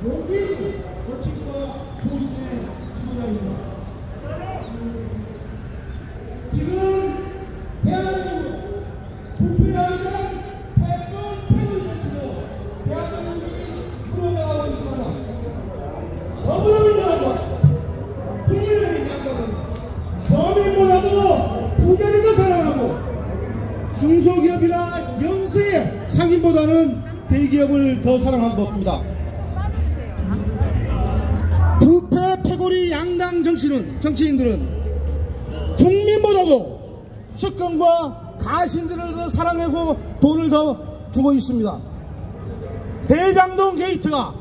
모든 원칙과 소신의 지도자입니다. 지금 대한민국 부패하는 패권 패권 정치로 대한민국이 풀어나가고 있습니다. 더불어민주당과 국민의 양당은 서민보다도 부자를 더 사랑하고 중소기업이나 영세 상인보다는 대기업을 더 사랑한 겁니다. 부패 패거리 양당 정치인들은 국민보다도 측근과 가신들을 더 사랑하고 돈을 더 주고 있습니다. 대장동 게이트가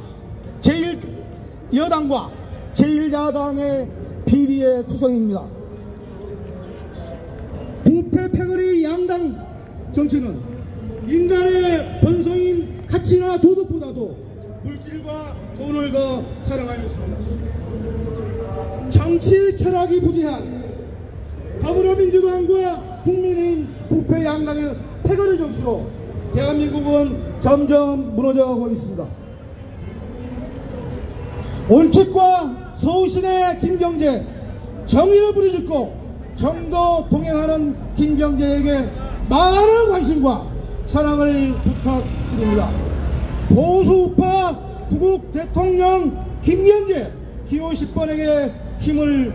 제1여당과 제1야당의 비리의 투성입니다. 부패 패거리 양당 정치는 인간의 본성인 가치나 도덕보다도 물질과 돈을 더 사랑하였습니다. 정치 철학이 부재한 더불어민주당과 국민의힘 부패 양당의 패거리 정치로 대한민국은 점점 무너져가고 있습니다. 원칙과 서우신의 김경재, 정의를 부르짖고 정도 동행하는 김경재에게 많은 관심과 사랑을 부탁드립니다. 보수우파 구국 대통령 김경재 기호 10번에게 힘을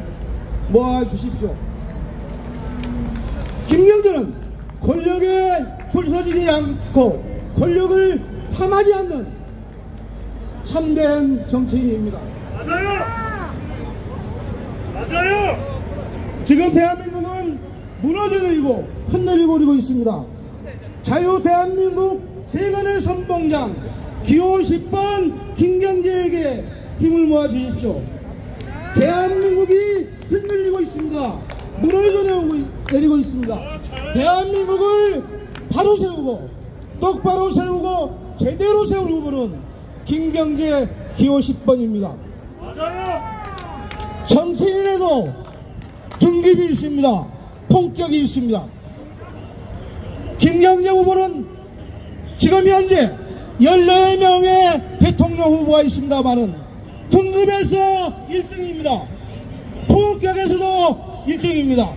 모아주십시오. 김경재는 권력에 줄서지지 않고 권력을 탐하지 않는 참된 정치인입니다. 맞아요! 지금 대한민국은 무너져내리고 흔들리고 있습니다. 자유 대한민국 재건의 선봉장 기호 10번 김경재에게 힘을 모아 주십시오. 대한민국이 흔들리고 있습니다. 무너져내리고 있습니다. 대한민국을 바로 세우고 똑바로 세우고 제대로 세울 후보는 김경재 기호 10번입니다. 정치인에도 등급이 있습니다. 품격이 있습니다. 김경재 후보는 지금 현재 14명의 대통령 후보가 있습니다만은 등급에서 1등입니다. 품격에서도 1등입니다.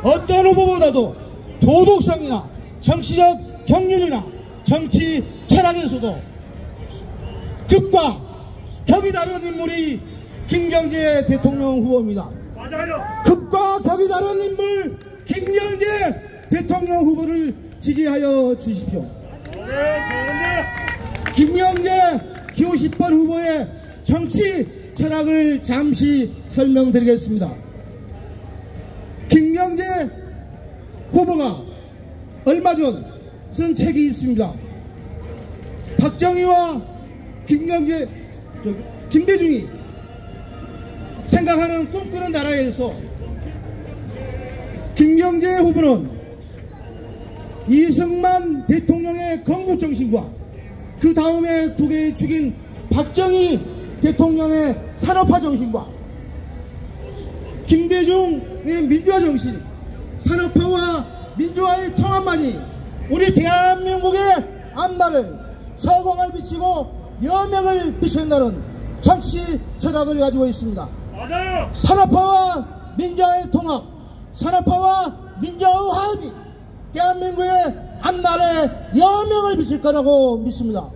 어떤 후보보다도 도덕성이나 정치적 경륜이나 정치 철학에서도 극과 격이 다른 인물이 김경재 대통령 후보입니다. 맞아요. 극과 격이 다른 인물 김경재 대통령 후보를 지지하여 주십시오. 김경재 기호 10번 후보의 정치 철학을 잠시 설명드리겠습니다. 김경재 후보가 얼마 전 쓴 책이 있습니다. 박정희와 김대중이 생각하는 꿈꾸는 나라에서 김경재 후보는 이승만 대통령의 건국정신과 그 다음에 두 개의 축인 박정희 대통령의 산업화 정신과 김대중의 민주화 정신, 산업화와 민주화의 통합만이 우리 대한민국의 앞날을 서광을 비치고 여명을 비춘다는 정치 철학을 가지고 있습니다. 맞아요. 산업화와 민주화의 통합, 산업화와 민주화의 화합이 대한민국의 앞날에 여명을 비칠 거라고 믿습니다.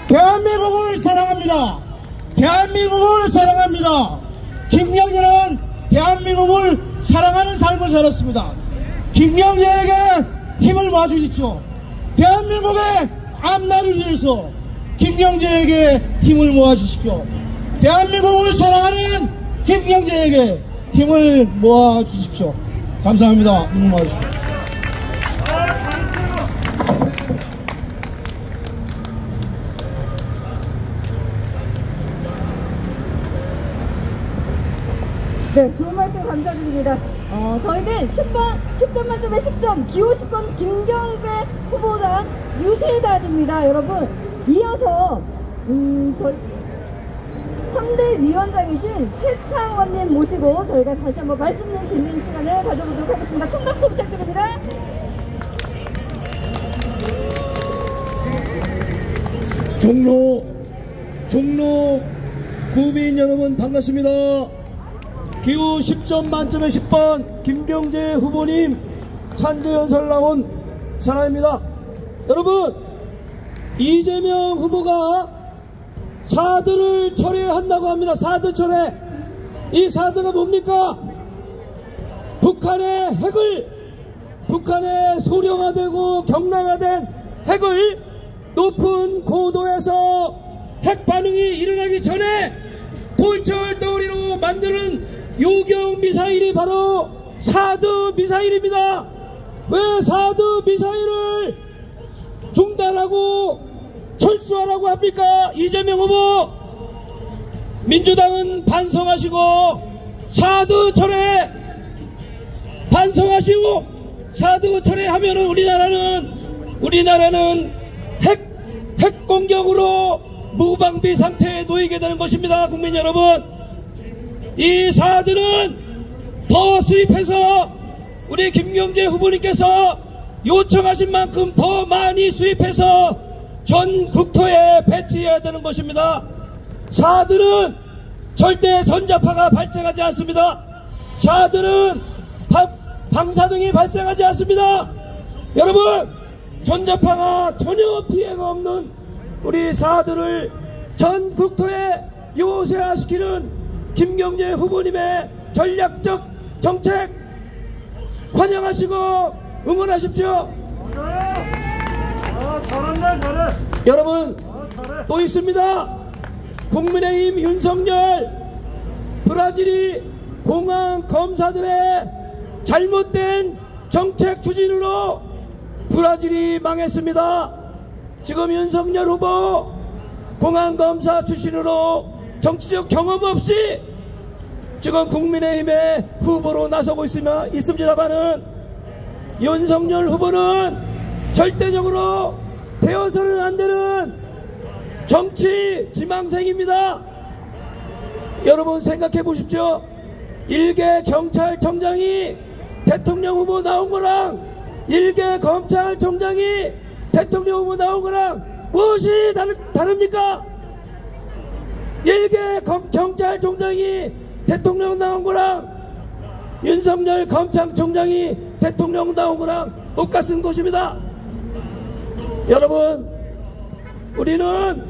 대한민국을 사랑합니다. 대한민국을 사랑합니다. 김경재는 대한민국을 사랑하는 삶을 살았습니다. 김경재에게 힘을 모아주십시오. 대한민국의 앞날을 위해서 김경재에게 힘을 모아주십시오. 대한민국을 사랑하는 김경재에게 힘을 모아주십시오. 감사합니다. 힘을 모아주십시오. 네, 좋은 말씀 감사드립니다. 저희는 10점 만점에 10점, 기호 10번 김경재 후보당 유세단입니다. 여러분, 이어서 저희 3대 위원장이신 최창원님 모시고 저희가 다시 한번 말씀 드리는 시간을 가져보도록 하겠습니다. 큰 박수 부탁드립니다. 종로 종로 구민 여러분 반갑습니다. 기호 10점 만점에 10번 김경재 후보님 찬재연설 나온 사람입니다. 여러분, 이재명 후보가 사드를 철회한다고 합니다. 사드 철회. 이 사드가 뭡니까? 북한의 소량화되고 경량화된 핵을 높은 고도에서 핵 반응이 일어나기 전에 골철 덩어리로 만드는 요격 미사일이 바로 사드 미사일입니다. 왜 사드 미사일을 중단하고 철수하라고 합니까? 이재명 후보, 민주당은 반성하시고 사드 철회 반성하시고 사드 철회하면은 우리나라는 핵 공격으로 무방비 상태에 놓이게 되는 것입니다. 국민 여러분, 이 사드는 더 수입해서 우리 김경재 후보님께서 요청하신 만큼 더 많이 수입해서 전 국토에 배치해야 되는 것입니다. 사드는 절대 전자파가 발생하지 않습니다. 사드는 방사등이 발생하지 않습니다. 여러분, 전자파가 전혀 피해가 없는 우리 사드를 전 국토에 요새화시키는 김경재 후보님의 전략적 정책 환영하시고 응원하십시오. 잘해. 여러분, 또 있습니다. 국민의힘 윤석열, 브라질이 공항 검사들의 잘못된 정책 추진으로 브라질이 망했습니다. 지금 윤석열 후보 공항검사 출신으로 정치적 경험 없이 지금 국민의힘의 후보로 나서고 있습니다만은 윤석열 후보는 절대적으로 되어서는 안 되는 정치 지망생입니다. 여러분 생각해 보십시오. 일개 경찰청장이 대통령 후보 나온 거랑 일개 검찰총장이 대통령 후보 나온 거랑 무엇이 다릅니까? 일개 경찰총장이 대통령 나온 거랑 윤석열 검찰총장이 대통령 나온 거랑 똑같은 것입니다. 여러분, 우리는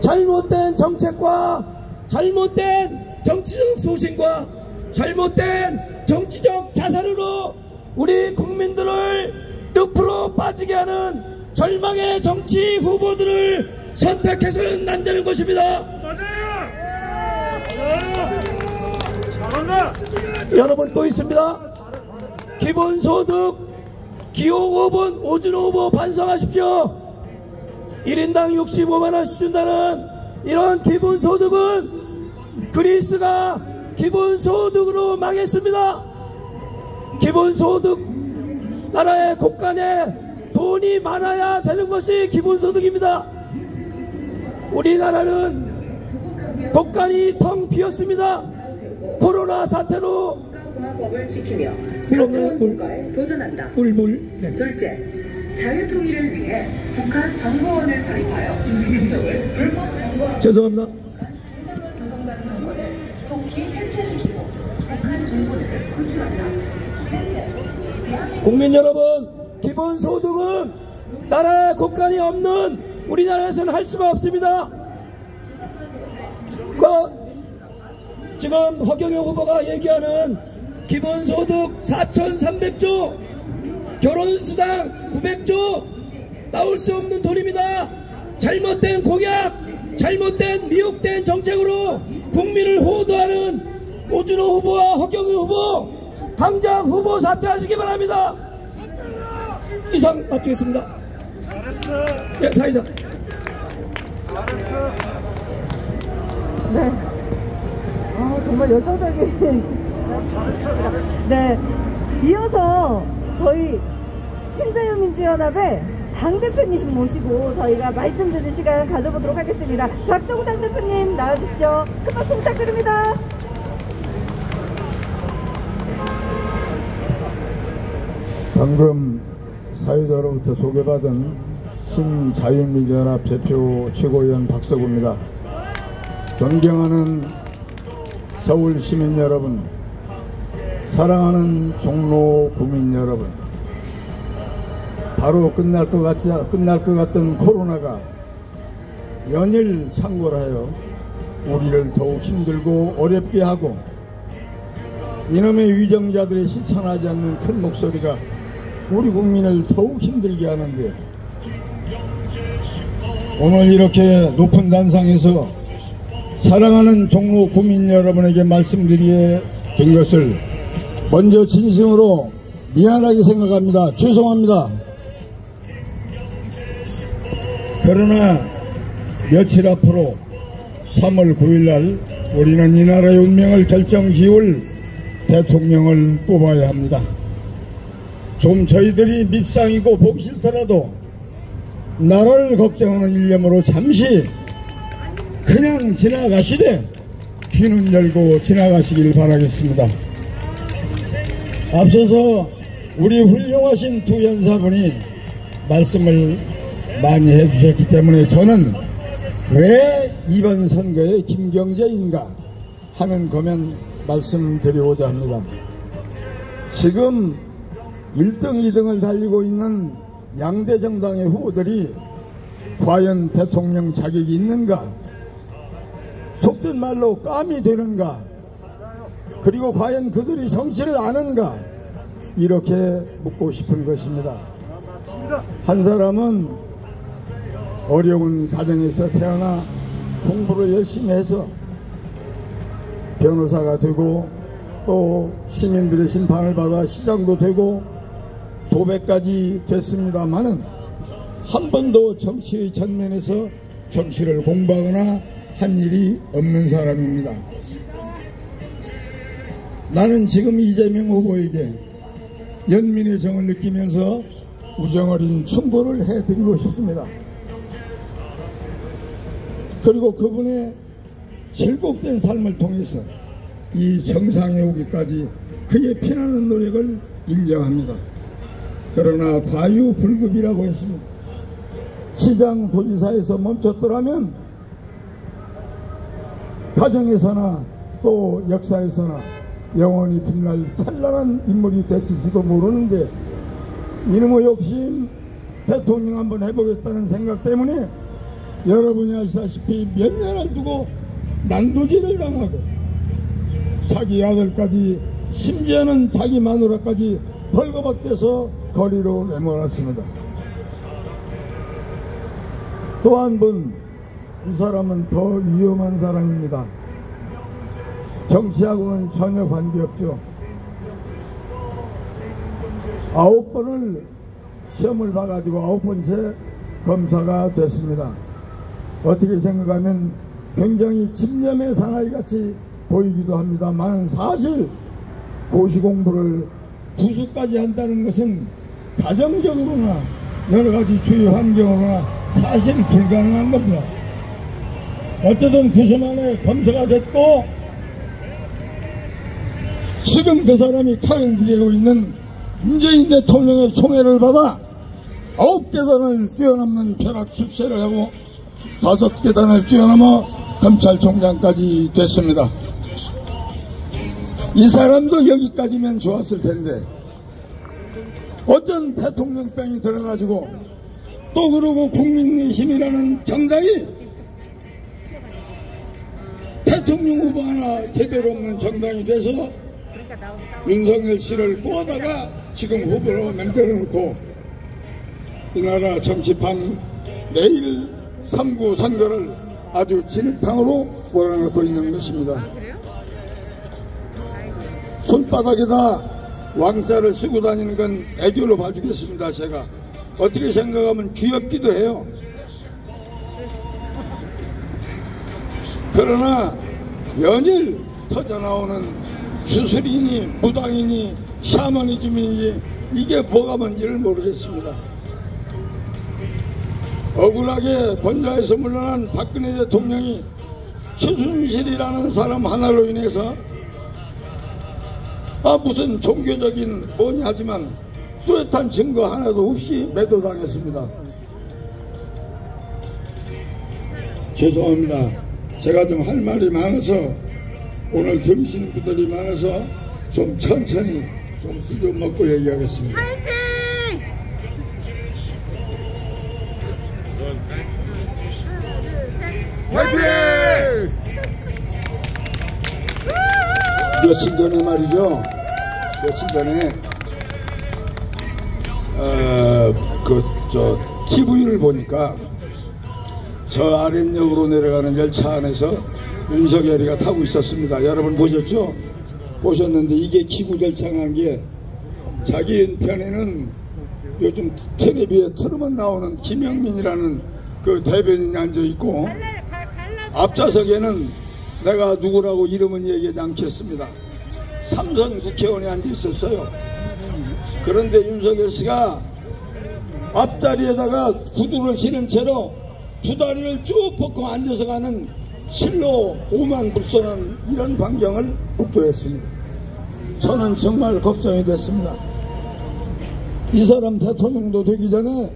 잘못된 정책과 잘못된 정치적 소신과 잘못된 정치적 자산으로 우리 국민들을 늪으로 빠지게 하는 절망의 정치 후보들을 선택해서는 안 되는 것입니다. 맞아요. 잘한다. 여러분, 또 있습니다. 기본소득 기호 5번 오준호 후보 반성하십시오. 1인당 65만원씩 준다는 이런 기본소득은 그리스가 기본소득으로 망했습니다. 기본소득, 나라의 곳간에 돈이 많아야 되는 것이 기본소득입니다. 우리나라는 곳간이 텅 비었습니다. 코로나 사태로 공화법을 지키며 물. 국가에 도전한다. 네. 둘째, 자유통일을 위해 북한 정보원을 설립하여 국적을 불법 정보원 죄송합니다. 노동당 정권을 속히 해체시키고 북한 정보들을 구출한다. 셋째, 국민 여러분, 기본소득은 나라의 곳간이 없는 우리나라에서는 할 수가 없습니다. 지금 허경영 후보가 얘기하는 기본소득 4,300조, 결혼수당 900조, 나올 수 없는 돈입니다. 잘못된 공약, 잘못된 미혹된 정책으로 국민을 호도하는 오준호 후보와 허경영 후보, 당장 후보 사퇴하시기 바랍니다. 이상 마치겠습니다. 네, 사회자. 네. 정말 열정적인. 네. 이어서 저희 신자유민주연합의 당대표님 모시고 저희가 말씀드릴 시간 가져보도록 하겠습니다. 박정우 당대표님 나와주시죠. 큰 박수 부탁드립니다. 방금 사회자로부터 소개받은 신자유민주연합 대표 최고위원 박서구입니다. 존경하는 서울 시민 여러분, 사랑하는 종로 구민 여러분, 바로 끝날 것 같던 코로나가 연일 창궐하여 우리를 더욱 힘들고 어렵게 하고 이놈의 위정자들의 실천하지 않는 큰 목소리가 우리 국민을 더욱 힘들게 하는데, 오늘 이렇게 높은 단상에서 사랑하는 종로 구민 여러분에게 말씀드리게 된 것을 먼저 진심으로 미안하게 생각합니다. 죄송합니다. 그러나 며칠 앞으로 3월 9일날 우리는 이 나라의 운명을 결정지을 대통령을 뽑아야 합니다. 좀 저희들이 밉상이고 보기 싫더라도 나라를 걱정하는 일념으로 잠시 그냥 지나가시되 귀는 열고 지나가시길 바라겠습니다. 앞서서 우리 훌륭하신 두 연사분이 말씀을 많이 해주셨기 때문에 저는 왜 이번 선거에 김경재인가 하는 거면 말씀드리고자 합니다. 지금 1등, 2등을 달리고 있는 양대 정당의 후보들이 과연 대통령 자격이 있는가, 속된 말로 깜이 되는가, 그리고 과연 그들이 정치를 아는가, 이렇게 묻고 싶은 것입니다. 한 사람은 어려운 가정에서 태어나 공부를 열심히 해서 변호사가 되고 또 시민들의 심판을 받아 시장도 되고 도배까지 됐습니다마는 한 번도 정치의 전면에서 정치를 공부하거나 한 일이 없는 사람입니다. 나는 지금 이재명 후보에게 연민의 정을 느끼면서 우정어린 충고를 해드리고 싶습니다. 그리고 그분의 질곡된 삶을 통해서 이 정상에 오기까지 그의 피나는 노력을 인정합니다. 그러나 과유불급이라고 했습니다. 시장 도지사에서 멈췄더라면 가정에서나 또 역사에서나 영원히 빛날 찬란한 인물이 됐을지도 모르는데, 이놈의 욕심 대통령 한번 해보겠다는 생각 때문에 여러분이 아시다시피 몇 년을 두고 난도질을 당하고 자기 아들까지, 심지어는 자기 마누라까지 벌거벗겨서 거리로 내몰았습니다. 또 한 분, 이 사람은 더 위험한 사람입니다. 정치하고는 전혀 관계없죠. 9번을 시험을 봐가지고 9번째 검사가 됐습니다. 어떻게 생각하면 굉장히 집념의 사나이같이 보이기도 합니다만, 사실 고시공부를 부수까지 한다는 것은 가정적으로나 여러가지 주요 환경으로나 사실 불가능한 겁니다. 어쨌든 9수만에 검사가 됐고, 지금 그 사람이 칼을 들이고 있는 문재인 대통령의 총애를 받아 9계단을 뛰어넘는 벼락 출세를 하고 5계단을 뛰어넘어 검찰총장까지 됐습니다. 이 사람도 여기까지면 좋았을 텐데 어떤 대통령병이 들어가지고 또 그러고 국민의 힘이라는 정당이 대통령 후보 하나 제대로 없는 정당이 돼서 윤석열 씨를 꼬다가 지금 후보로 만들어놓고 이 나라 정치판 내일 3구 선거를 아주 진흙탕으로 몰아넣고 있는 것입니다. 손바닥에다 왕자를 쓰고 다니는 건 애교로 봐주겠습니다. 제가 어떻게 생각하면 귀엽기도 해요. 그러나 연일 터져나오는 주술이니 무당이니 샤머니즘이니 이게 뭐가 뭔지를 모르겠습니다. 억울하게 번자에서 물러난 박근혜 대통령이 최순실이라는 사람 하나로 인해서 무슨 종교적인 뭐냐 하지만 뚜렷한 증거 하나도 없이 매도당했습니다. 죄송합니다. 제가 좀 할 말이 많아서 오늘 들으시는 분들이 많아서 좀 천천히 좀 술 좀 먹고 얘기하겠습니다. 며칠 전에 말이죠. 며칠 전에 TV를 보니까 저 아랫역으로 내려가는 열차 안에서 윤석열이가 타고 있었습니다. 여러분 보셨죠? 보셨는데 이게 기구절창한 게 자기 편에는 요즘 텔레비에 틀으면 나오는 김영민이라는 그 대변인이 앉아있고 앞좌석에는 내가 누구라고 이름은 얘기하지 않겠습니다. 삼선 국회의원이 앉아있었어요. 그런데 윤석열 씨가 앞자리에다가 구두를 신은 채로 두 다리를 쭉 뻗고 앉아서 가는 실로 오만불손한 이런 광경을 목도했습니다. 저는 정말 걱정이 됐습니다. 이 사람 대통령도 되기 전에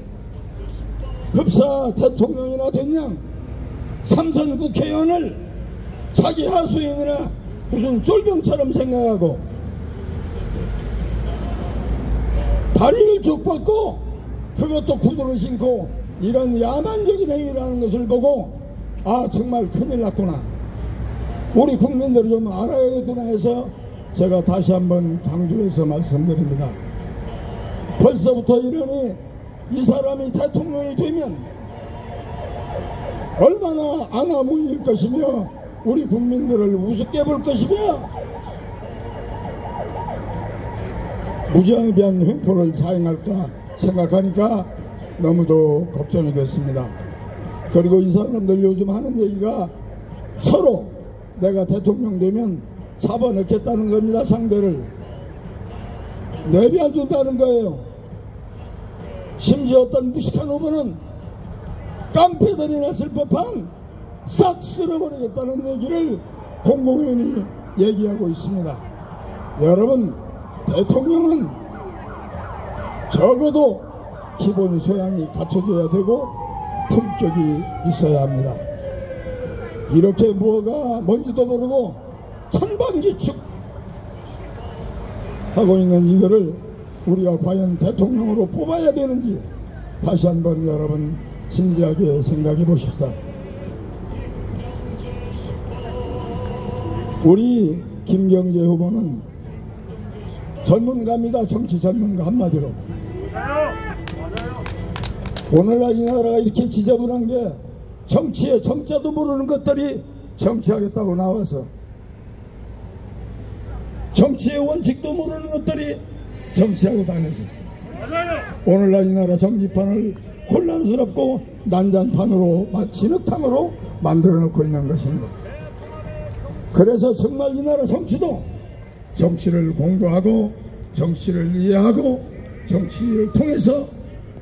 흡사 대통령이나 됐냐 삼선 국회의원을 자기 하수인이나 무슨 쫄병처럼 생각하고 다리를 쭉 뻗고 그것도 구두를 신고 이런 야만적인 행위를 하는 것을 보고 아 정말 큰일 났구나, 우리 국민들이 좀 알아야겠구나 해서 제가 다시 한번 강조해서 말씀드립니다. 벌써부터 이러니 이 사람이 대통령이 되면 얼마나 안하무인일 것이며 우리 국민들을 우습게 볼 것이며 무자비한 횡포를 사용할까 생각하니까 너무도 걱정이 됐습니다. 그리고 이 사람들 요즘 하는 얘기가 서로 내가 대통령 되면 잡아넣겠다는 겁니다. 상대를 내비안준다는 거예요. 심지어 어떤 무식한 후보는 깡패들이 났을 법한 싹 쓸어버리겠다는 얘기를 공공연히 얘기하고 있습니다. 여러분, 대통령은 적어도 기본 소양이 갖춰져야 되고 품격이 있어야 합니다. 이렇게 뭐가 뭔지도 모르고 천방지축 하고 있는 이들을 우리가 과연 대통령으로 뽑아야 되는지 다시 한번 여러분 진지하게 생각해 보십시다. 우리 김경재 후보는 전문가입니다. 정치 전문가 한마디로. 오늘날 이 나라가 이렇게 지저분한 게 정치의 정자도 모르는 것들이 정치하겠다고 나와서 정치의 원칙도 모르는 것들이 정치하고 다녀서 오늘날 이 나라 정치판을 혼란스럽고 난장판으로 진흙탕으로 만들어 놓고 있는 것입니다. 그래서 정말 이 나라 정치도 정치를 공부하고 정치를 이해하고 정치를 통해서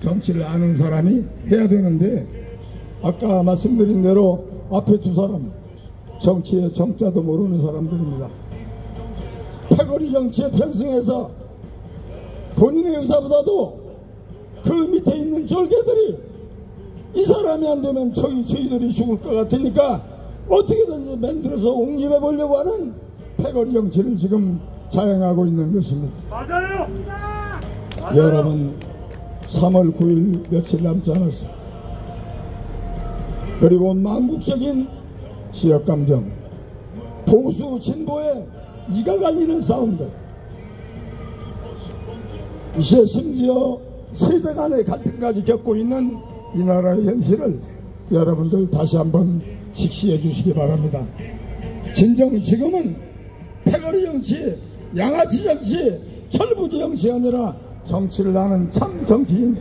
정치를 아는 사람이 해야 되는데 아까 말씀드린 대로 앞에 두 사람 정치의 정자도 모르는 사람들입니다. 패거리 정치에 편승해서 본인의 의사보다도 그 밑에 있는 졸개들이 이 사람이 안 되면 저희들이 죽을 것 같으니까 어떻게든지 만들어서 옹립해 보려고 하는 패거리 정치를 지금 자행하고 있는 것입니다. 맞아요. 여러분 3월 9일 며칠 남지 않았습니다. 그리고 망국적인 지역감정, 보수 진보에 이가 갈리는 싸움들, 이제 심지어 세대 간의 갈등까지 겪고 있는 이 나라의 현실을 여러분들 다시 한번 직시해 주시기 바랍니다. 진정 지금은 패거리 정치, 양아치 정치, 철부지 정치가 아니라 정치를 아는 참 정치인,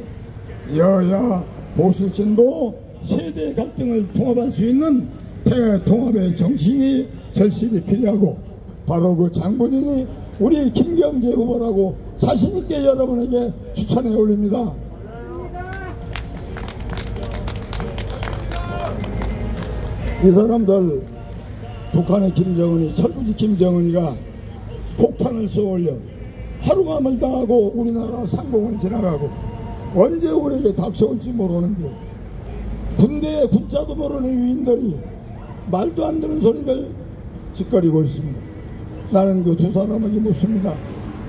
여야 보수 진보 세대 갈등을 통합할 수 있는 대통합의 정신이 절실히 필요하고 바로 그 장본인이 우리 김경재 후보라고 자신있게 여러분에게 추천해 올립니다. 이 사람들 북한의 김정은이 철부지 김정은이가 폭탄을 쏘올려 하루가 멀다하고 우리나라 상공을 지나가고 언제 우리에게 닥쳐올지 모르는데 군대의 군자도 모르는 유인들이 말도 안 되는 소리를 짓거리고 있습니다. 나는 그 두 사람에게 묻습니다.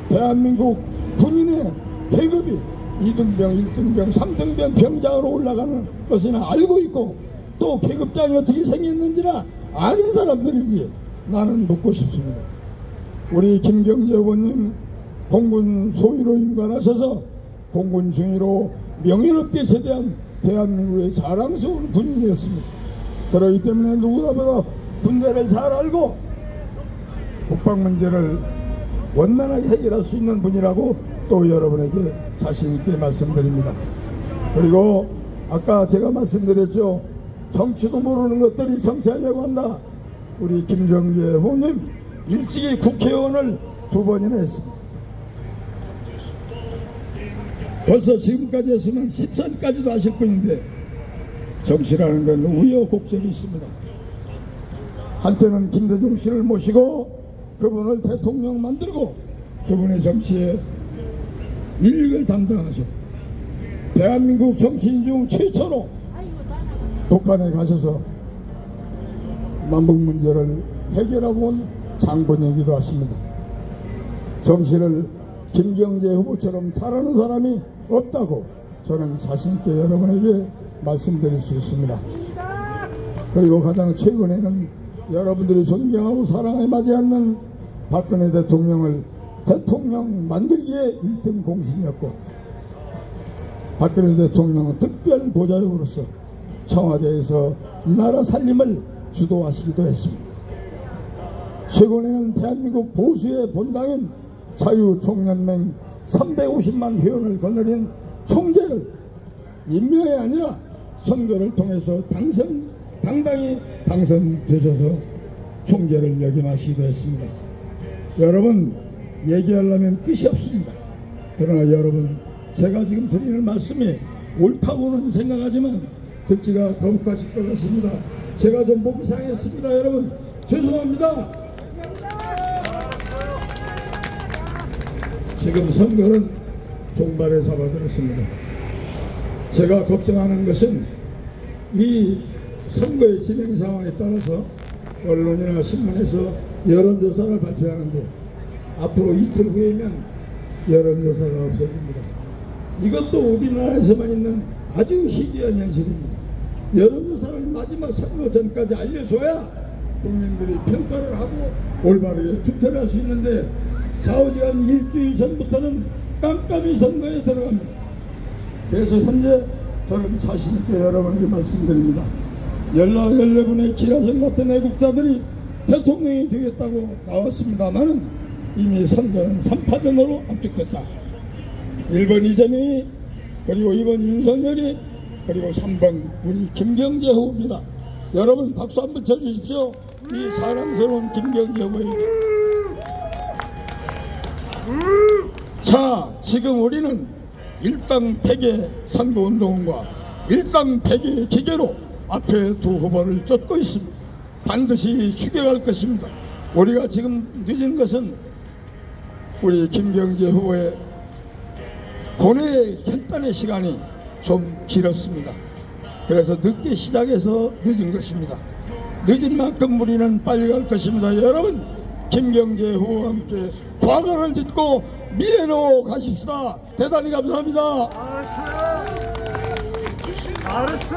대한민국 군인의 계급이 2등병, 1등병, 3등병 병장으로 올라가는 것은 알고 있고 또 계급장이 어떻게 생겼는지나 아는 사람들인지 나는 묻고 싶습니다. 우리 김경재 후보님 공군 소위로 임관하셔서 공군 중위로 명예롭게 제대한 대한민국의 자랑스러운 군인이었습니다. 그렇기 때문에 누구보다 군대를 잘 알고 국방 문제를 원만하게 해결할 수 있는 분이라고 또 여러분에게 자신있게 말씀드립니다. 그리고 아까 제가 말씀드렸죠. 정치도 모르는 것들이 정치하려고 한다. 우리 김경재 후보님 일찍이 국회의원을 2번이나 했습니다. 벌써 지금까지 했으면 10선까지도 하실 분인데 정치라는 건 우여곡절이 있습니다. 한때는 김대중 씨를 모시고 그분을 대통령 만들고 그분의 정치에 일을 담당하셨고 대한민국 정치인 중 최초로 북한에 가셔서 남북 문제를 해결하고 온 장본이기도 하십니다. 정치를 김경재 후보처럼 잘하는 사람이 없다고 저는 자신있게 여러분에게 말씀드릴 수 있습니다. 그리고 가장 최근에는 여러분들이 존경하고 사랑에 맞지 않는 박근혜 대통령을 대통령 만들기에 1등 공신이었고 박근혜 대통령은 특별 보좌역으로서 청와대에서 이 나라 살림을 주도하시기도 했습니다. 최근에는 대한민국 보수의 본당인 자유총연맹 350만 회원을 거느린 총재를 임명이 아니라 선거를 통해서 당당히 당선되셔서 총재를 역임하시기도 했습니다. 여러분 얘기하려면 끝이 없습니다. 그러나 여러분 제가 지금 드리는 말씀이 옳다고는 생각하지만 듣기가 거북하실 것 같습니다. 제가 좀 목이 상했습니다. 여러분 죄송합니다. 지금 선거는 종발에 잡아들었습니다. 제가 걱정하는 것은 이 선거의 진행 상황에 따라서 언론이나 신문에서 여론조사를 발표하는데 앞으로 이틀 후에면 여론조사가 없어집니다. 이것도 우리나라에서만 있는 아주 희귀한 현실입니다. 여론조사를 마지막 선거 전까지 알려줘야 국민들이 평가를 하고 올바르게 투표를 할 수 있는데 좌우지간 일주일 전부터는 깜깜이 선거에 들어갑니다. 그래서 현재 저는 자신있게 여러분에게 말씀드립니다. 14분의 기라성 같은 애국자들이 대통령이 되겠다고 나왔습니다만은 이미 선거는 3파전으로 압축됐다. 1번 이재명이 그리고 2번 윤석열이 그리고 3번 우리 김경재 후보입니다. 여러분 박수 한번 쳐주십시오. 이 사랑스러운 김경재 후보입니다. 자, 지금 우리는 일당 100의 선거운동과 일당 100의 기계로 앞에 두 후보를 쫓고 있습니다. 반드시 추격할 것입니다. 우리가 지금 늦은 것은 우리 김경재 후보의 고뇌의 결단의 시간이 좀 길었습니다. 그래서 늦게 시작해서 늦은 것입니다. 늦은 만큼 우리는 빨리 갈 것입니다. 여러분 김경재 후보와 함께 과거를 딛고 미래로 가십시다. 대단히 감사합니다. 알았어.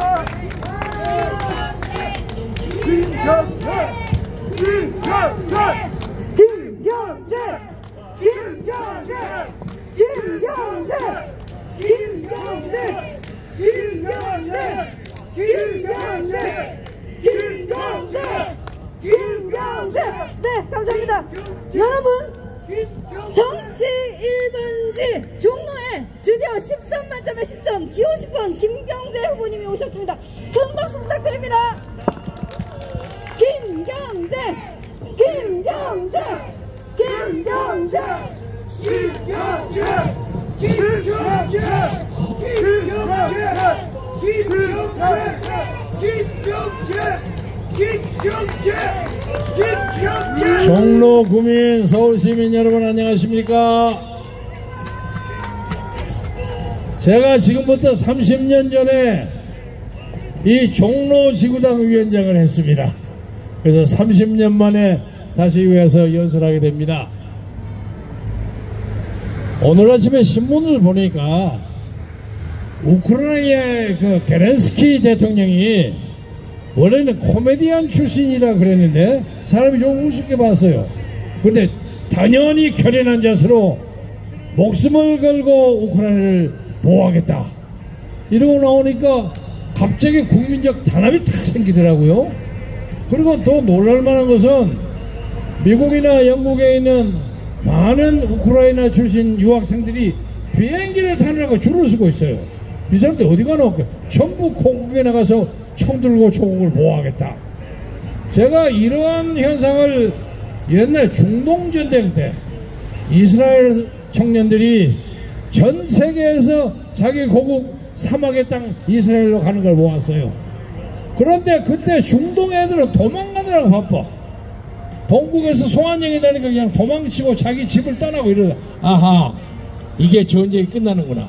김경재, 김경재, 김경재, 김경재, 김경재, 김경재, 김경재, 김경재, 김경재, 김경재. 네, 감사합니다. 여러분, 정치 1번지 종로에 드디어 10점 만점에 10점 기호 10번 김경재 후보님이 오셨습니다. 큰 박수 부탁드립니다. 김경재, 김경재, 김경재, 김경재, 김경재, 김경재, 김경재, 김경재, 김경재. 종로 구민 서울시민 여러분 안녕하십니까. 제가 지금부터 30년 전에 이 종로 지구당 위원장을 했습니다. 그래서 30년 만에 다시 와서 연설하게 됩니다. 오늘 아침에 신문을 보니까 우크라이나의 그 게렌스키 대통령이 원래는 코미디언 출신이라 그랬는데 사람이 좀 우습게 봤어요. 근데 당연히 결연한 자세로 목숨을 걸고 우크라이나를 보호하겠다 이러고 나오니까 갑자기 국민적 단합이 탁 생기더라고요. 그리고 더 놀랄만한 것은 미국이나 영국에 있는 많은 우크라이나 출신 유학생들이 비행기를 타느라고 줄을 서고 있어요. 이 사람들 어디 가노? 전부 고국에 나가서 총 들고 조국을 보호하겠다. 제가 이러한 현상을 옛날 중동전쟁 때 이스라엘 청년들이 전 세계에서 자기 고국 사막의 땅 이스라엘로 가는 걸 보았어요. 그런데 그때 중동 애들은 도망가느라고 바빠. 동국에서 소환령이 되니까 그냥 도망치고 자기 집을 떠나고 이러다. 아하, 이게 전쟁이 끝나는구나.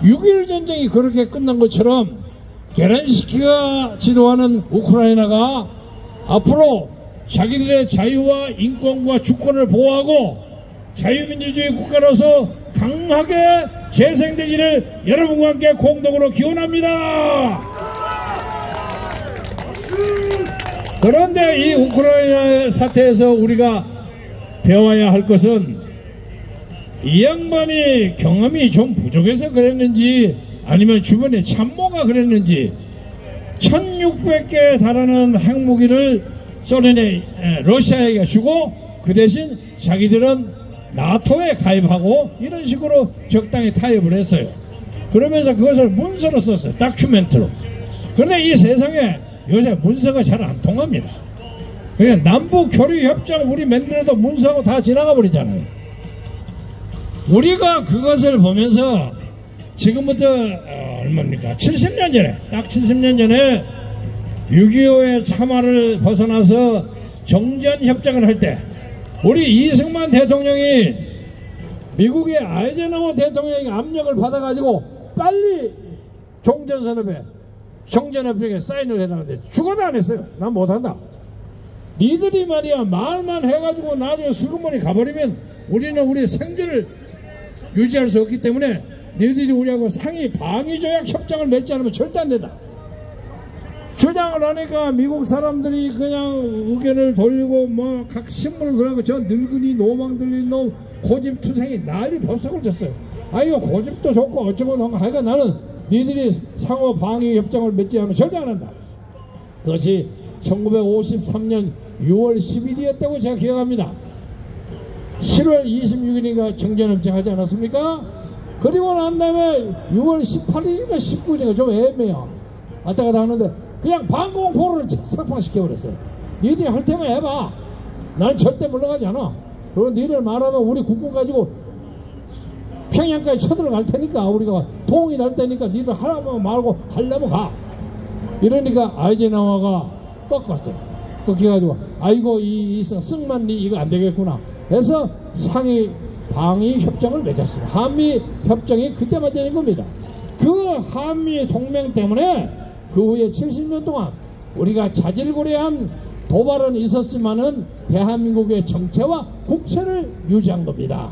6.1 전쟁이 그렇게 끝난 것처럼 게렌스키가 지도하는 우크라이나가 앞으로 자기들의 자유와 인권과 주권을 보호하고 자유민주주의 국가로서 강하게 재생되기를 여러분과 함께 공동으로 기원합니다. 그런데 이 우크라이나 사태에서 우리가 배워야 할 것은 이 양반이 경험이 좀 부족해서 그랬는지 아니면 주변에 참모가 그랬는지 1600개에 달하는 핵무기를 러시아에게 주고 그 대신 자기들은 나토에 가입하고 이런 식으로 적당히 타협을 했어요. 그러면서 그것을 문서로 썼어요. 다큐멘트로. 그런데 이 세상에 요새 문서가 잘 안 통합니다. 그냥 남북 교류 협정 우리 만들어도 문서하고 다 지나가 버리잖아요. 우리가 그것을 보면서 지금부터 얼마입니까? 70년 전에 딱 70년 전에 6.25의 참화를 벗어나서 정전협정을 할 때 우리 이승만 대통령이 미국의 아이젠하워 대통령에게 압력을 받아가지고 빨리 종전선언에 정전협정에 사인을 해놨는데 죽어도 안 했어요. 난 못한다. 니들이 말이야 말만 해가지고 나중에 슬그머니 가버리면 우리는 우리 생존을 유지할 수 없기 때문에 니들이 우리하고 상위 방위조약 협정을 맺지 않으면 절대 안 된다. 주장을 하니까 미국 사람들이 그냥 의견을 돌리고 뭐 각 신문을 그러고 저 늙은이 노망 들린 놈 고집투생이 난리 법석을 쳤어요. 아 이거 고집도 좋고 어쩌고 뭔가 하니까 나는 니들이 상호 방위 협정을 맺지 않으면 절대 안 한다. 그것이 1953년 6월 10일이었다고 제가 기억합니다. 7월 26일인가 정전협정 하지 않았습니까? 그리고 난 다음에 6월 18일인가 19일인가 좀 애매해요. 왔다 갔다 하는데 그냥 방공포로를 삭발시켜버렸어요. 니들이 할 테면 해봐. 나는 절대 물러가지 않아. 그리고 니들 말하면 우리 국군 가지고 평양까지 쳐들어갈 테니까 우리가 동이 날 테니까 니들 하라면 말고 하려면 가. 이러니까 아이젠하워가 꺾었어요. 꺾여가지고 아이고 이 승만리 이거 안 되겠구나 해서 상위 방위 협정을 맺었습니다. 한미 협정이 그때 맞아진 겁니다. 그 한미 동맹 때문에 그 후에 70년 동안 우리가 자질구레한 도발은 있었지만은 대한민국의 정체와 국체를 유지한 겁니다.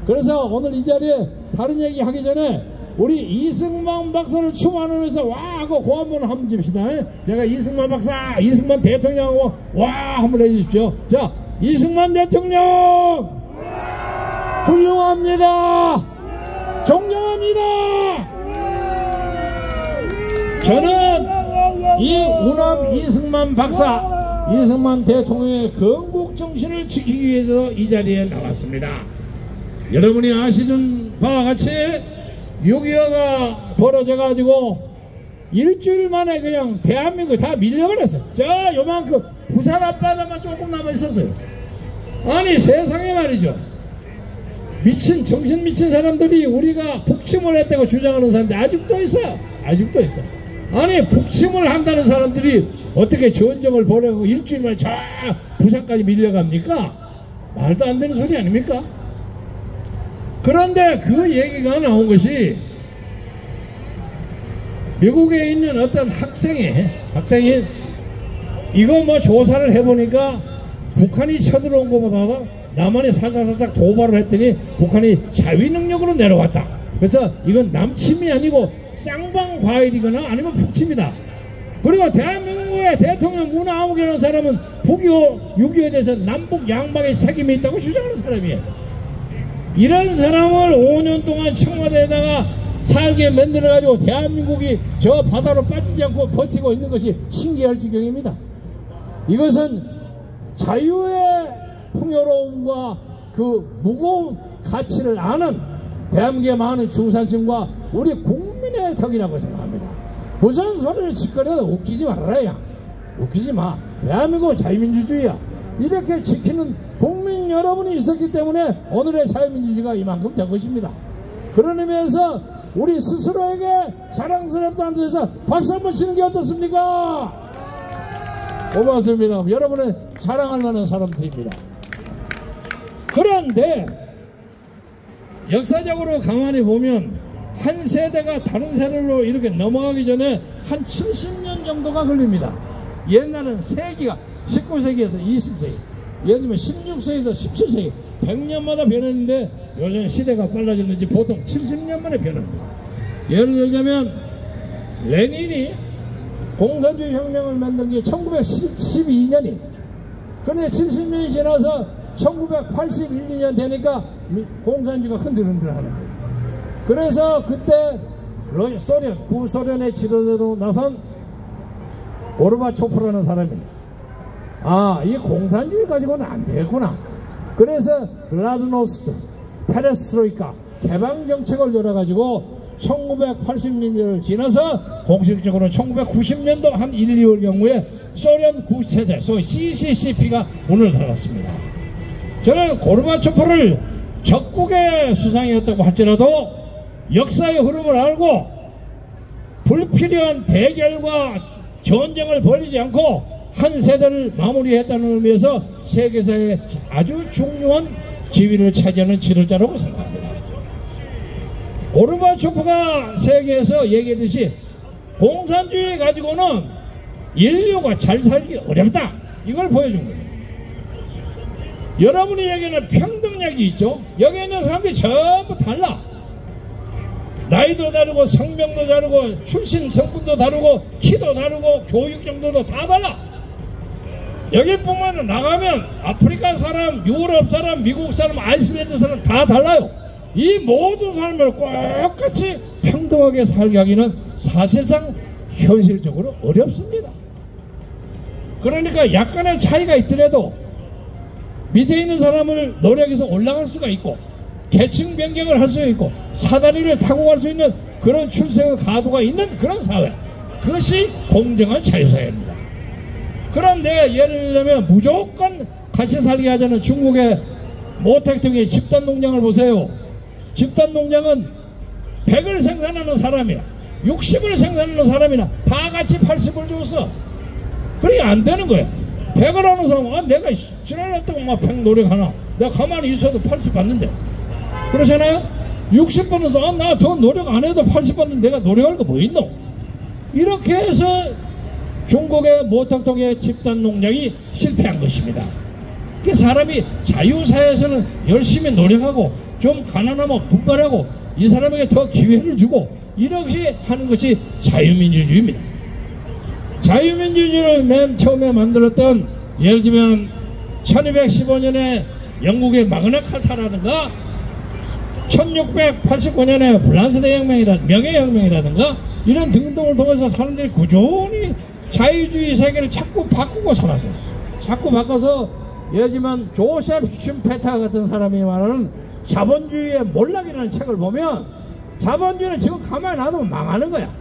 그래서 오늘 이 자리에 다른 얘기 하기 전에 우리 이승만 박사를 추모하면서 와 하고 고 한번 한번 칩시다. 제가 이승만 박사, 이승만 대통령하고 와 한번 해주십시오. 자, 이승만 대통령 훌륭합니다. 존경합니다. 저는 이 우남 이승만 박사, 이승만 대통령의 건국 정신을 지키기 위해서 이 자리에 나왔습니다. 여러분이 아시는 바와 같이 6.25가 벌어져가지고 일주일 만에 그냥 대한민국 다 밀려버렸어요. 저 요만큼 부산 앞바다만 조금 남아있었어요. 아니 세상에 말이죠. 미친 정신 미친 사람들이 우리가 북침을 했다고 주장하는 사람들이 아직도 있어요. 아직도 있어요. 아니 북침을 한다는 사람들이 어떻게 전쟁을 벌여고 일주일 만에 저 부산까지 밀려갑니까? 말도 안 되는 소리 아닙니까? 그런데 그 얘기가 나온 것이 미국에 있는 어떤 학생이 이거 뭐 조사를 해보니까 북한이 쳐들어온 것보다 남한이 살짝살짝 도발을 했더니 북한이 자위 능력으로 내려왔다. 그래서 이건 남침이 아니고 쌍방 과일이거나 아니면 북침이다. 그리고 대한민국의 대통령 문화무개라는 사람은 6.25에 대해서 남북 양방의 책임이 있다고 주장하는 사람이에요. 이런 사람을 5년 동안 청와대에다가 살게 만들어가지고 대한민국이 저 바다로 빠지지 않고 버티고 있는 것이 신기할 지경입니다. 이것은 자유의 풍요로움과 그 무거운 가치를 아는 대한민국의 많은 중산층과 우리 국민의 덕이라고 생각합니다. 무슨 소리를 짓거려도 웃기지 말아라. 야. 웃기지 마. 대한민국은 자유민주주의야. 이렇게 지키는 국민 여러분이 있었기 때문에 오늘의 자유민주주의가 이만큼 된 것입니다. 그런 의미에서 우리 스스로에게 자랑스럽다는 데서 박수 한번 치는 게 어떻습니까? 고맙습니다. 여러분의 자랑할 만한 사람들입니다. 그런데 역사적으로 가만히 보면 한 세대가 다른 세대로 이렇게 넘어가기 전에 한 70년 정도가 걸립니다. 옛날은 세기가 19세기에서 20세기, 예를 들면 16세기에서 17세기 100년마다 변했는데 요즘 시대가 빨라졌는지 보통 70년 만에 변합니다. 예를 들자면 레닌이 공산주의 혁명을 만든 게 1912년이, 그런데 70년이 지나서 1981, 2년 되니까 공산주의가 흔들흔들하는 거예요. 그래서 그때 소련, 구소련의 지도자로 나선 고르바초프라는 사람입니다. 아, 이 공산주의 가지고는 안 되겠구나. 그래서 글라드노스트, 페레스트로이카, 개방정책을 열어가지고 1980년대를 지나서 공식적으로 1990년도 한 1, 2월 경우에 소련 구체제, 소위 CCCP가 문을 닫았습니다. 저는 고르바초프를 적국의 수상이었다고 할지라도 역사의 흐름을 알고 불필요한 대결과 전쟁을 벌이지 않고 한 세대를 마무리했다는 의미에서 세계사의 아주 중요한 지위를 차지하는 지도자라고 생각합니다. 고르바초프가 세계에서 얘기했듯이 공산주의 가지고는 인류가 잘 살기 어렵다, 이걸 보여준 거예요. 여러분이 여기는 평등력이 있죠. 여기 있는 사람들이 전부 달라. 나이도 다르고 성명도 다르고 출신 성분도 다르고 키도 다르고 교육 정도도 다 달라. 여기뿐만 나가면 아프리카 사람, 유럽 사람, 미국 사람, 아이슬란드 사람 다 달라요. 이 모든 사람을 똑같이 평등하게 살게 하기는 사실상 현실적으로 어렵습니다. 그러니까 약간의 차이가 있더라도 밑에 있는 사람을 노력해서 올라갈 수가 있고 계층 변경을 할 수 있고 사다리를 타고 갈 수 있는 그런 출세의 가도가 있는 그런 사회, 그것이 공정한 자유사회입니다. 그런데 예를 들면 무조건 같이 살게 하자는 중국의 모택동의 집단농장을 보세요. 집단농장은 100을 생산하는 사람이야, 60을 생산하는 사람이나 다 같이 80을 줬어. 그게 안 되는 거야. 100을 하는 사람은 아, 내가 지랄났다고 막 100 노력하나, 내가 가만히 있어도 80 받는데, 그러잖아요. 60 받는데 아, 나 더 노력 안 해도 80 받는데 내가 노력할 거 뭐 있노? 이렇게 해서 중국의 모택동의 집단농장이 실패한 것입니다. 사람이 자유사회에서는 열심히 노력하고 좀 가난하면 분발하고 이 사람에게 더 기회를 주고 이렇게 하는 것이 자유민주주의입니다. 자유민주주의를 맨 처음에 만들었던, 예를 들면 1215년에 영국의 마그나 카타라든가 1689년에 프랑스 대혁명이라든가 명예혁명이라든가 이런 등등을 통해서 사람들이 꾸준히 자유주의 세계를 자꾸 바꾸고 살았어요. 자꾸 바꿔서 예를 들면 조셉 슈페터 같은 사람이 말하는 자본주의의 몰락이라는 책을 보면 자본주의는 지금 가만히 놔두면 망하는 거야,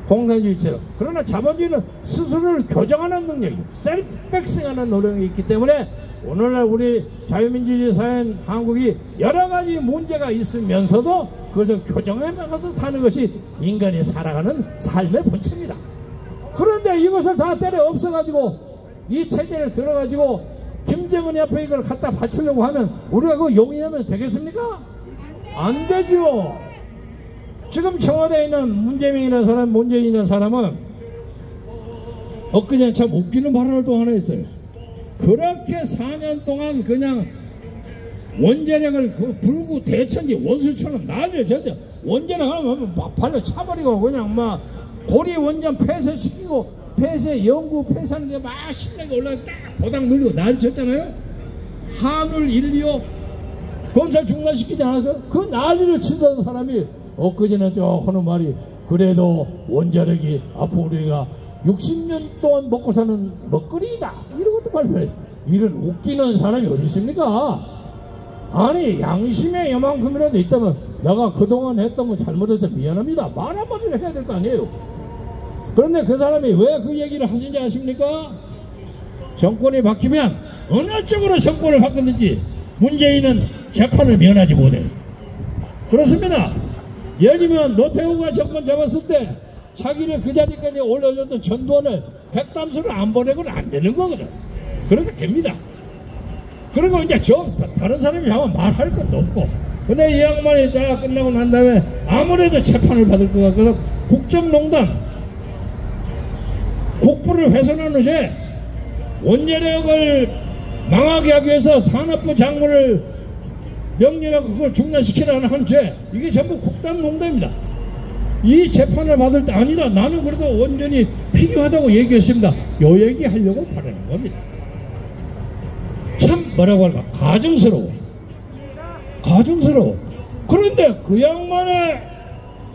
공산주의처럼. 그러나 자본주의는 스스로를 교정하는 능력이, 셀프백싱하는 노력이 있기 때문에 오늘날 우리 자유민주주의 사회인 한국이 여러가지 문제가 있으면서도 그것을 교정해 나가서 사는 것이 인간이 살아가는 삶의 본체입니다. 그런데 이것을 다 때려 없어가지고 이 체제를 들어가지고 김정은 옆에 이걸 갖다 바치려고 하면 우리가 그거 용인하면 되겠습니까? 안 되죠. 지금 청와대에 있는 문재인이라는 사람은 엊그제 참 웃기는 발언을 또 하나 했어요. 그렇게 4년 동안 그냥 원자력을 불구 대천지 원수처럼 난리쳤죠. 원자력 하면 막 발로 차버리고 그냥 막 고리 원전 폐쇄시키고 폐쇄 연구 폐쇄하는데 막 신나게 올라가서 딱 보당 누리고 난리쳤잖아요. 한울 125 건설 중단시키지 않아서 그 난리를 치던 사람이 엊그제는 저 하는 말이 그래도 원자력이 앞으로 우리가 60년 동안 먹고 사는 먹거리다 이런 것도 발표해. 이런 웃기는 사람이 어디 있습니까? 아니 양심에 요만큼이라도 있다면 내가 그동안 했던 거 잘못해서 미안합니다 말 한마디를 해야 될 거 아니에요. 그런데 그 사람이 왜 그 얘기를 하신지 아십니까? 정권이 바뀌면 어느 쪽으로 정권을 바꿨는지 문재인은 재판을 면하지 못해요. 그렇습니다. 예를 들면 노태우가 정권 잡았을 때 자기를 그 자리까지 올려줬던 전두환을 백담수를 안 보내고는 안 되는 거거든. 그렇게 됩니다. 그리고 이제 다른 사람이 하면 말할 것도 없고. 근데 이 양반이 다 끝나고 난 다음에 아무래도 재판을 받을 것 같아서 국정농단 국부를 훼손하는 죄, 원자력을 망하게 하기 위해서 산업부 장관을 명령하고 그걸 중단시키라는 한 죄, 이게 전부 국정농단입니다. 이 재판을 받을 때 아니다 나는 그래도 원전이 필요하다고 얘기했습니다. 요 얘기 하려고 바라는 겁니다. 참 뭐라고 할까 가증스러워. 그런데 그 양반의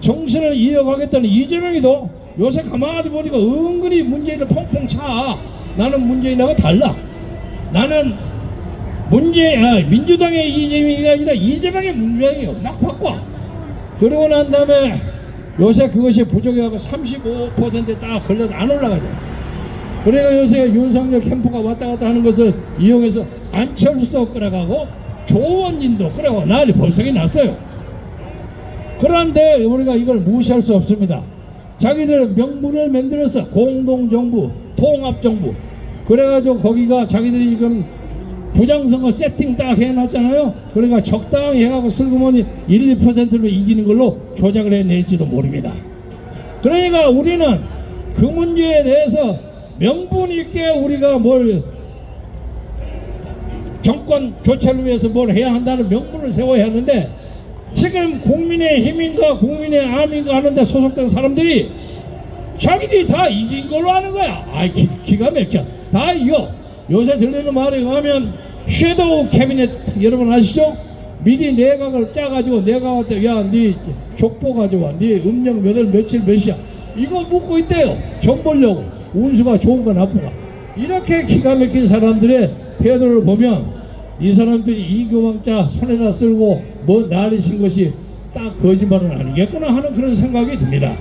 정신을 이어가겠다는 이재명이도 요새 가만히 보니까 은근히 문재인을 펑펑 차. 나는 문재인하고 달라. 나는 민주당의 이재명이 아니라 이재명의 문재인이요. 막 바꿔. 그러고 난 다음에 요새 그것이 부족해가고 35%에 딱 걸려서 안 올라가죠. 그러니까 요새 윤석열 캠프가 왔다 갔다 하는 것을 이용해서 안철수 끌어가고 조원진도 끌어가고 난리 벌써이 났어요. 그런데 우리가 이걸 무시할 수 없습니다. 자기들은 명분을 만들어서 공동정부, 통합정부 그래가지고 거기가 자기들이 지금 부정선거 세팅 딱 해놨잖아요. 그러니까 적당히 해가고 슬그머니 1, 2%로 이기는 걸로 조작을 해낼지도 모릅니다. 그러니까 우리는 그 문제에 대해서 명분 있게 우리가 뭘 정권 교체를 위해서 뭘 해야 한다는 명분을 세워야 하는데 지금 국민의힘인가 국민의암인가 하는데 소속된 사람들이 자기들이 다 이긴 걸로 하는 거야. 아이 기가 막혀. 다 이겨. 요새 들리는 말에 의하면 섀도우 캐비넷 여러분 아시죠? 미리 내각을 짜가지고 내각한테 야네 족보 가져와. 네 음력 몇월 며칠 몇이야. 이거 묻고 있대요. 정 보려고. 운수가 좋은가 나쁜가. 이렇게 기가 막힌 사람들의 태도를 보면 이 사람들이 이교망자 손에다 쓸고 뭐 나리신 것이 딱 거짓말은 아니겠구나 하는 그런 생각이 듭니다.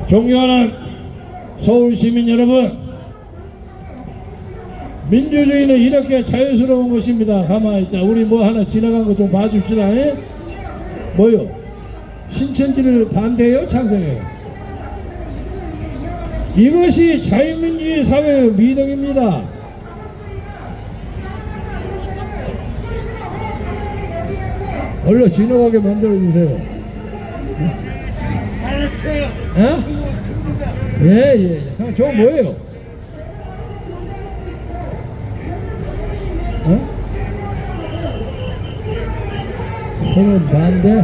존경하는 서울시민 여러분, 민주주의는 이렇게 자유스러운 것입니다. 가만히 있자. 우리 뭐 하나 지나간 거 좀 봐줍시다. 에? 뭐요? 신천지를 반대해요? 찬성해요? 이것이 자유민주주의 사회의 미덕입니다. 얼른 지나가게 만들어주세요. 알았어요. 예. 저거 뭐예요? 저는 반대.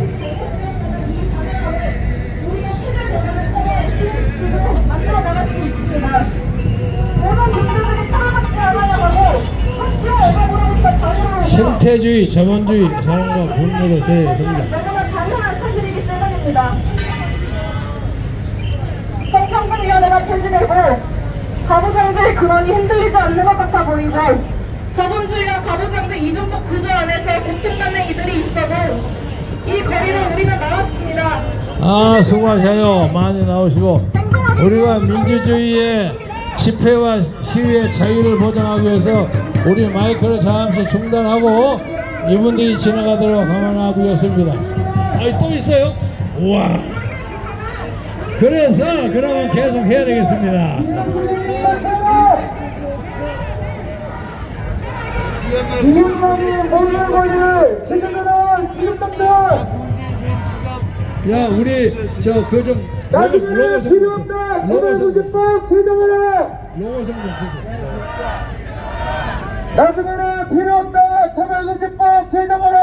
생태주의, 자본주의, 사랑과 분노로 제성장. 당연한 사실이기 때문입니다. 성평등위원회가 폐지되고 가부장제의 근원이 흔들리지 않는 것 같아 보이고 자본주의와 가부장제 이중적 구조 안에서 고통받는 이들이 있어도 이 거리를 우리는 나왔습니다. 아 수고하셔요. 많이 나오시고 우리가 민주주의의 집회와 시위의 자유를 보장하기 위해서 우리 마이크를 잠시 중단하고 이분들이 지나가도록 감안하고였습니다. 아니 또 있어요? 우와. 그래서 그러면 계속 해야 되겠습니다. 지금까지 모든 권리를 지금까지 지금부터 야, 우리 좀 나중에는 필요 없다. 차별금지법 제정하라. 로고송 좀 쓰세요. 나중에는 필요 없다. 차별금지법 제정하라.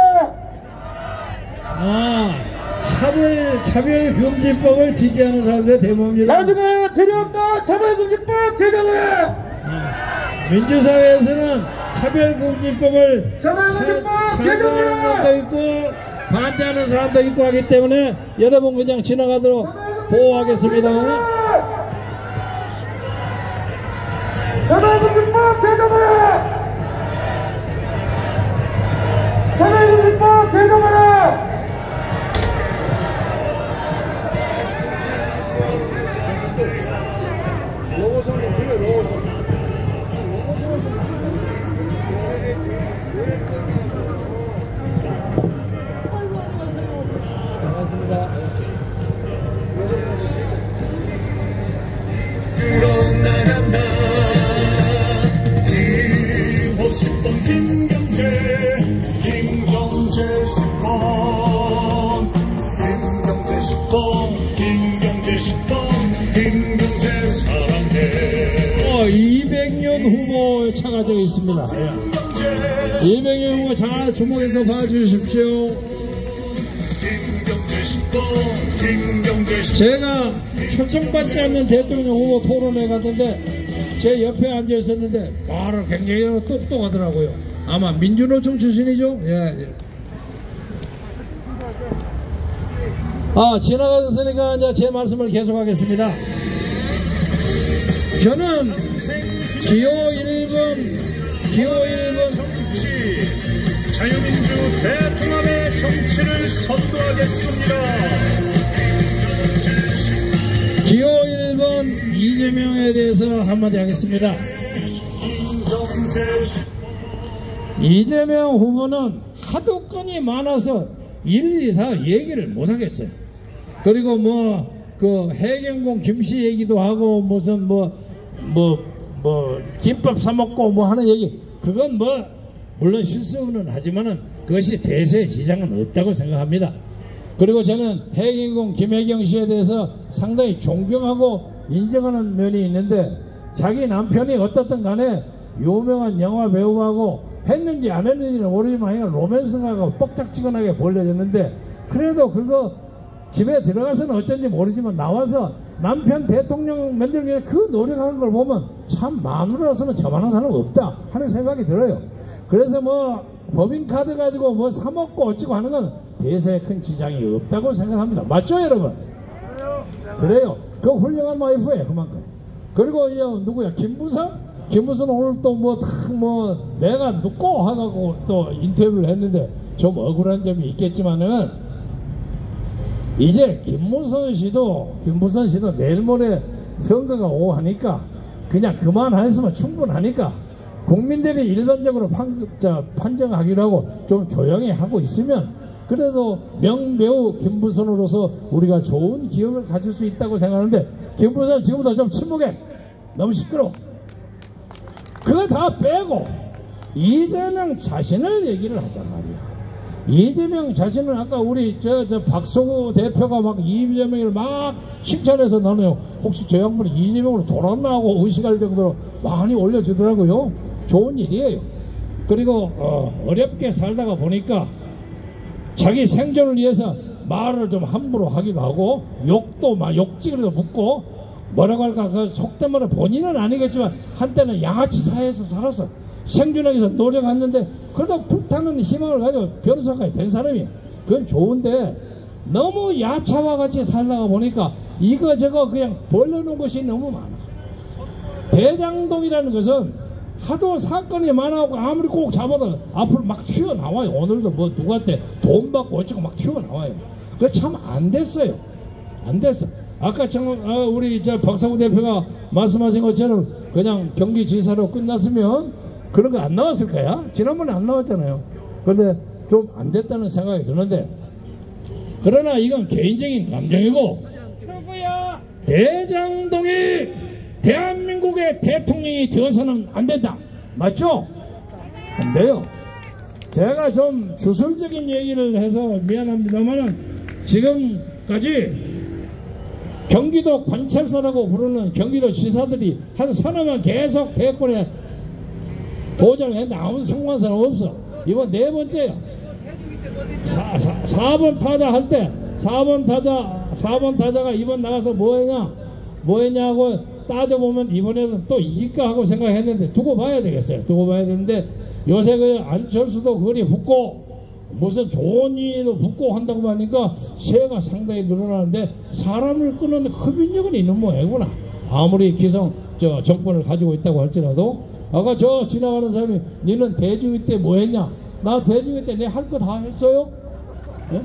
차별금지법을 지지하는 사람들의 대모입니다. 나중에는 필요 없다. 차별금지법 제정하라. 민주사회에서는 차별금지법을 차별금지법 찬성하는 사람도 있고 반대하는 사람도 있고 하기 때문에 여러분 그냥 지나가도록 보호하겠습니다. 차별금지법 제정하라. 차별금지법 제정하라. 로고송 좀 불러, 로고송. 반갑습니다. 나간다 50번 김경재 10번 김경재 사랑해 200년 후보 차가 되어 있습니다. 200년 후보 잘 주목해서 봐주십시오. 제가 초청받지 않는 대통령 후보 토론회 갔는데 제 옆에 앉아 있었는데 말을 굉장히 똑똑하더라고요. 아마 민주노총 출신이죠? 예. 지나가셨으니까 이제 제 말씀을 계속하겠습니다. 저는 기호 1번 자유민주 대통합의 정치를 선도하겠습니다. 기호 1번 이재명에 대해서 한마디 하겠습니다. 이재명 후보는 하도 건이 많아서 일일이 다 얘기를 못하겠어요. 그리고 해경공 김씨 얘기도 하고 무슨 김밥 사먹고 하는 얘기, 그건 물론 실수는 하지만은 그것이 대세의 지장은 없다고 생각합니다. 그리고 저는 해경공 김혜경 씨에 대해서 상당히 존경하고 인정하는 면이 있는데, 자기 남편이 어떻든 간에 유명한 영화 배우하고 했는지 안 했는지는 모르지만 로맨스가고 뻑짝지근하게 벌려졌는데, 그래도 그거 집에 들어가서는 어쩐지 모르지만 나와서 남편 대통령 만들기 위해 그 노력하는 걸 보면 참 마누라로서는 저만한 사람은 없다 하는 생각이 들어요. 그래서 법인카드 가지고 사먹고 어찌고 하는 건 대세에 큰 지장이 없다고 생각합니다. 맞죠, 여러분? 그래요. 그 훌륭한 와이프예요, 그만큼. 그리고 누구야? 김부선 오늘 또 내가 눕고 하고 또 인터뷰를 했는데 좀 억울한 점이 있겠지만은, 이제 김부선 씨도 내일 모레 선거가 오고 하니까 그냥 그만했으면 충분하니까 국민들이 일반적으로 판정하기로 하고 좀 조용히 하고 있으면 그래도 명배우 김부선으로서 우리가 좋은 기억을 가질 수 있다고 생각하는데, 김부선 지금부터 좀 침묵해. 너무 시끄러워. 그거 다 빼고 이재명 자신을 얘기를 하자 말이야. 이재명 자신은 아까 우리 박성우 대표가 이재명을 칭찬해서 나는 혹시 저 양반이 이재명으로 돌았나 하고 의식할 정도로 많이 올려주더라고요. 좋은 일이에요. 그리고 어렵게 살다가 보니까 자기 생존을 위해서 말을 좀 함부로 하기도 하고 욕도 욕지그리도 묻고 뭐라고 할까, 그 속된 말은 본인은 아니겠지만 한때는 양아치 사회에서 살아서 생존하기 위해서 노력했는데 그러다 불타는 희망을 가지고 변호사가 된 사람이, 그건 좋은데 너무 야차와 같이 살다가 보니까 이거저거 그냥 벌려놓은 것이 너무 많아. 대장동이라는 것은 하도 사건이 많아갖고 아무리 꼭 잡아도 앞으로 막 튀어나와요. 오늘도 누구한테 돈 받고 어쩌고 막 튀어나와요. 그거 참 안 됐어요. 안 됐어. 아까 우리 박상우 대표가 말씀하신 것처럼 그냥 경기지사로 끝났으면 그런 거 안 나왔을 거야. 지난번에 안 나왔잖아요. 그런데 좀 안 됐다는 생각이 드는데, 그러나 이건 개인적인 감정이고, 대장동이 대한민국의 대통령이 되어서는 안 된다. 맞죠? 안 돼요. 제가 좀 주술적인 얘기를 해서 미안합니다만은 지금 전까지 경기도 관찰사라고 부르는 경기도 지사들이 한 서너만 계속 대권에 도전했는데 아무 성공한 사람 없어. 이번 네 번째야. 4번 타자 할 때 4번 타자가 이번 나가서 뭐 했냐고 따져보면 이번에는 또 이길까 하고 생각했는데 두고 봐야 되겠어요. 두고 봐야 되는데 요새 그 안철수도 거리 붙고 무슨 좋은 일로 붙고 한다고 하니까 세가 상당히 늘어나는데 사람을 끄는 흡인력은 있는 모양이구나. 아무리 기성 정권을 가지고 있다고 할지라도. 아까 저 지나가는 사람이 니는 대중위 때 뭐 했냐? 나 대중위 때 내 할 거 다 했어요? 네?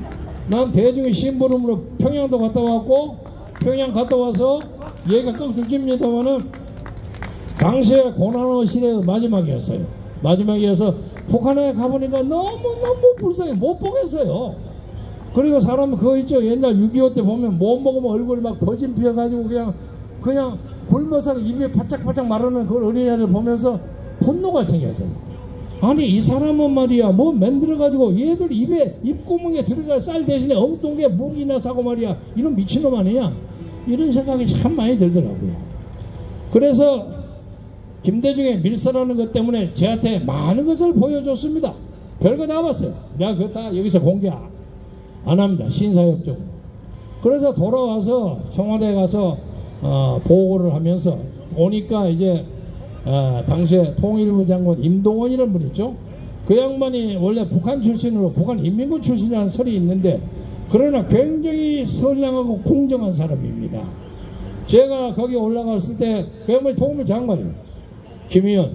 난 대중위 심부름으로 평양도 갔다 왔고 평양 갔다 와서 얘가 깡통집니다마는 당시에 고난의 시대의 마지막이었어요. 마지막이어서 북한에 가보니까 너무너무 불쌍해. 못 보겠어요. 그리고 사람은 그거 있죠. 옛날 6.25 때 보면 못 먹으면 얼굴이 막 버진 피어가지고 그냥 굶어서 입에 바짝바짝 마르는 그 어린애를 보면서 분노가 생겼어요. 아니 이 사람은 말이야 뭐 만들어가지고 얘들 입에 입구멍에 들어갈 쌀 대신에 엉뚱하게 무기나 사고 말이야. 이런 미친놈 아니냐. 이런 생각이 참 많이 들더라고요. 그래서 김대중의 밀서라는 것 때문에 저한테 많은 것을 보여줬습니다. 별거 다 봤어요. 내가 그거 다 여기서 공개 안 합니다. 신사역적으로. 그래서 돌아와서 청와대에 가서 보고를 하면서 오니까 이제 당시에 통일부 장관 임동원이라는 분 있죠. 그 양반이 원래 북한 출신으로 북한 인민군 출신이라는 설이 있는데 그러나 굉장히 선량하고 공정한 사람입니다. 제가 거기 올라갔을 때 그 양반이 통일부 장관이에요. 김의원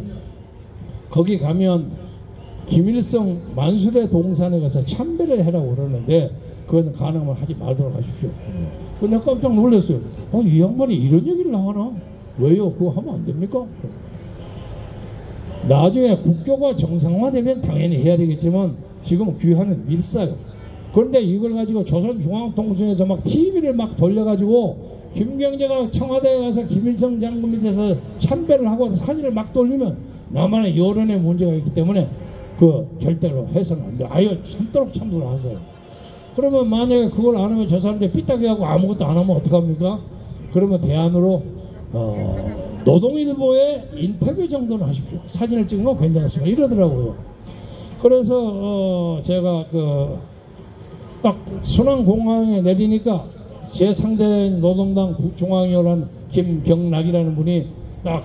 거기 가면 김일성 만수대 동산에 가서 참배를 해라고 그러는데 그건 가능하면 하지 말도록 하십시오. 근데 깜짝 놀랐어요. 이 양반이 이런 얘기를 하나? 왜요? 그거 하면 안 됩니까? 나중에 국교가 정상화되면 당연히 해야 되겠지만 지금 귀하는 밀사요. 그런데 이걸 가지고 조선중앙통신에서 막 TV를 막 돌려가지고 김경재가 청와대에 가서 김일성 장군 밑에서 참배를 하고 사진을 막 돌리면 나만의 여론에 문제가 있기 때문에 그 절대로 해서는 안 돼. 아유 참도록 참도록 하세요. 그러면 만약에 그걸 안 하면 저 사람들이 삐딱이하고 아무것도 안 하면 어떡합니까? 그러면 대안으로 노동일보에 인터뷰 정도는 하십시오. 사진을 찍는 거 괜찮습니다. 이러더라고요. 그래서 제가 딱 순환공항에 내리니까 제 상대인 노동당 중앙위원한 김경락이라는 분이 딱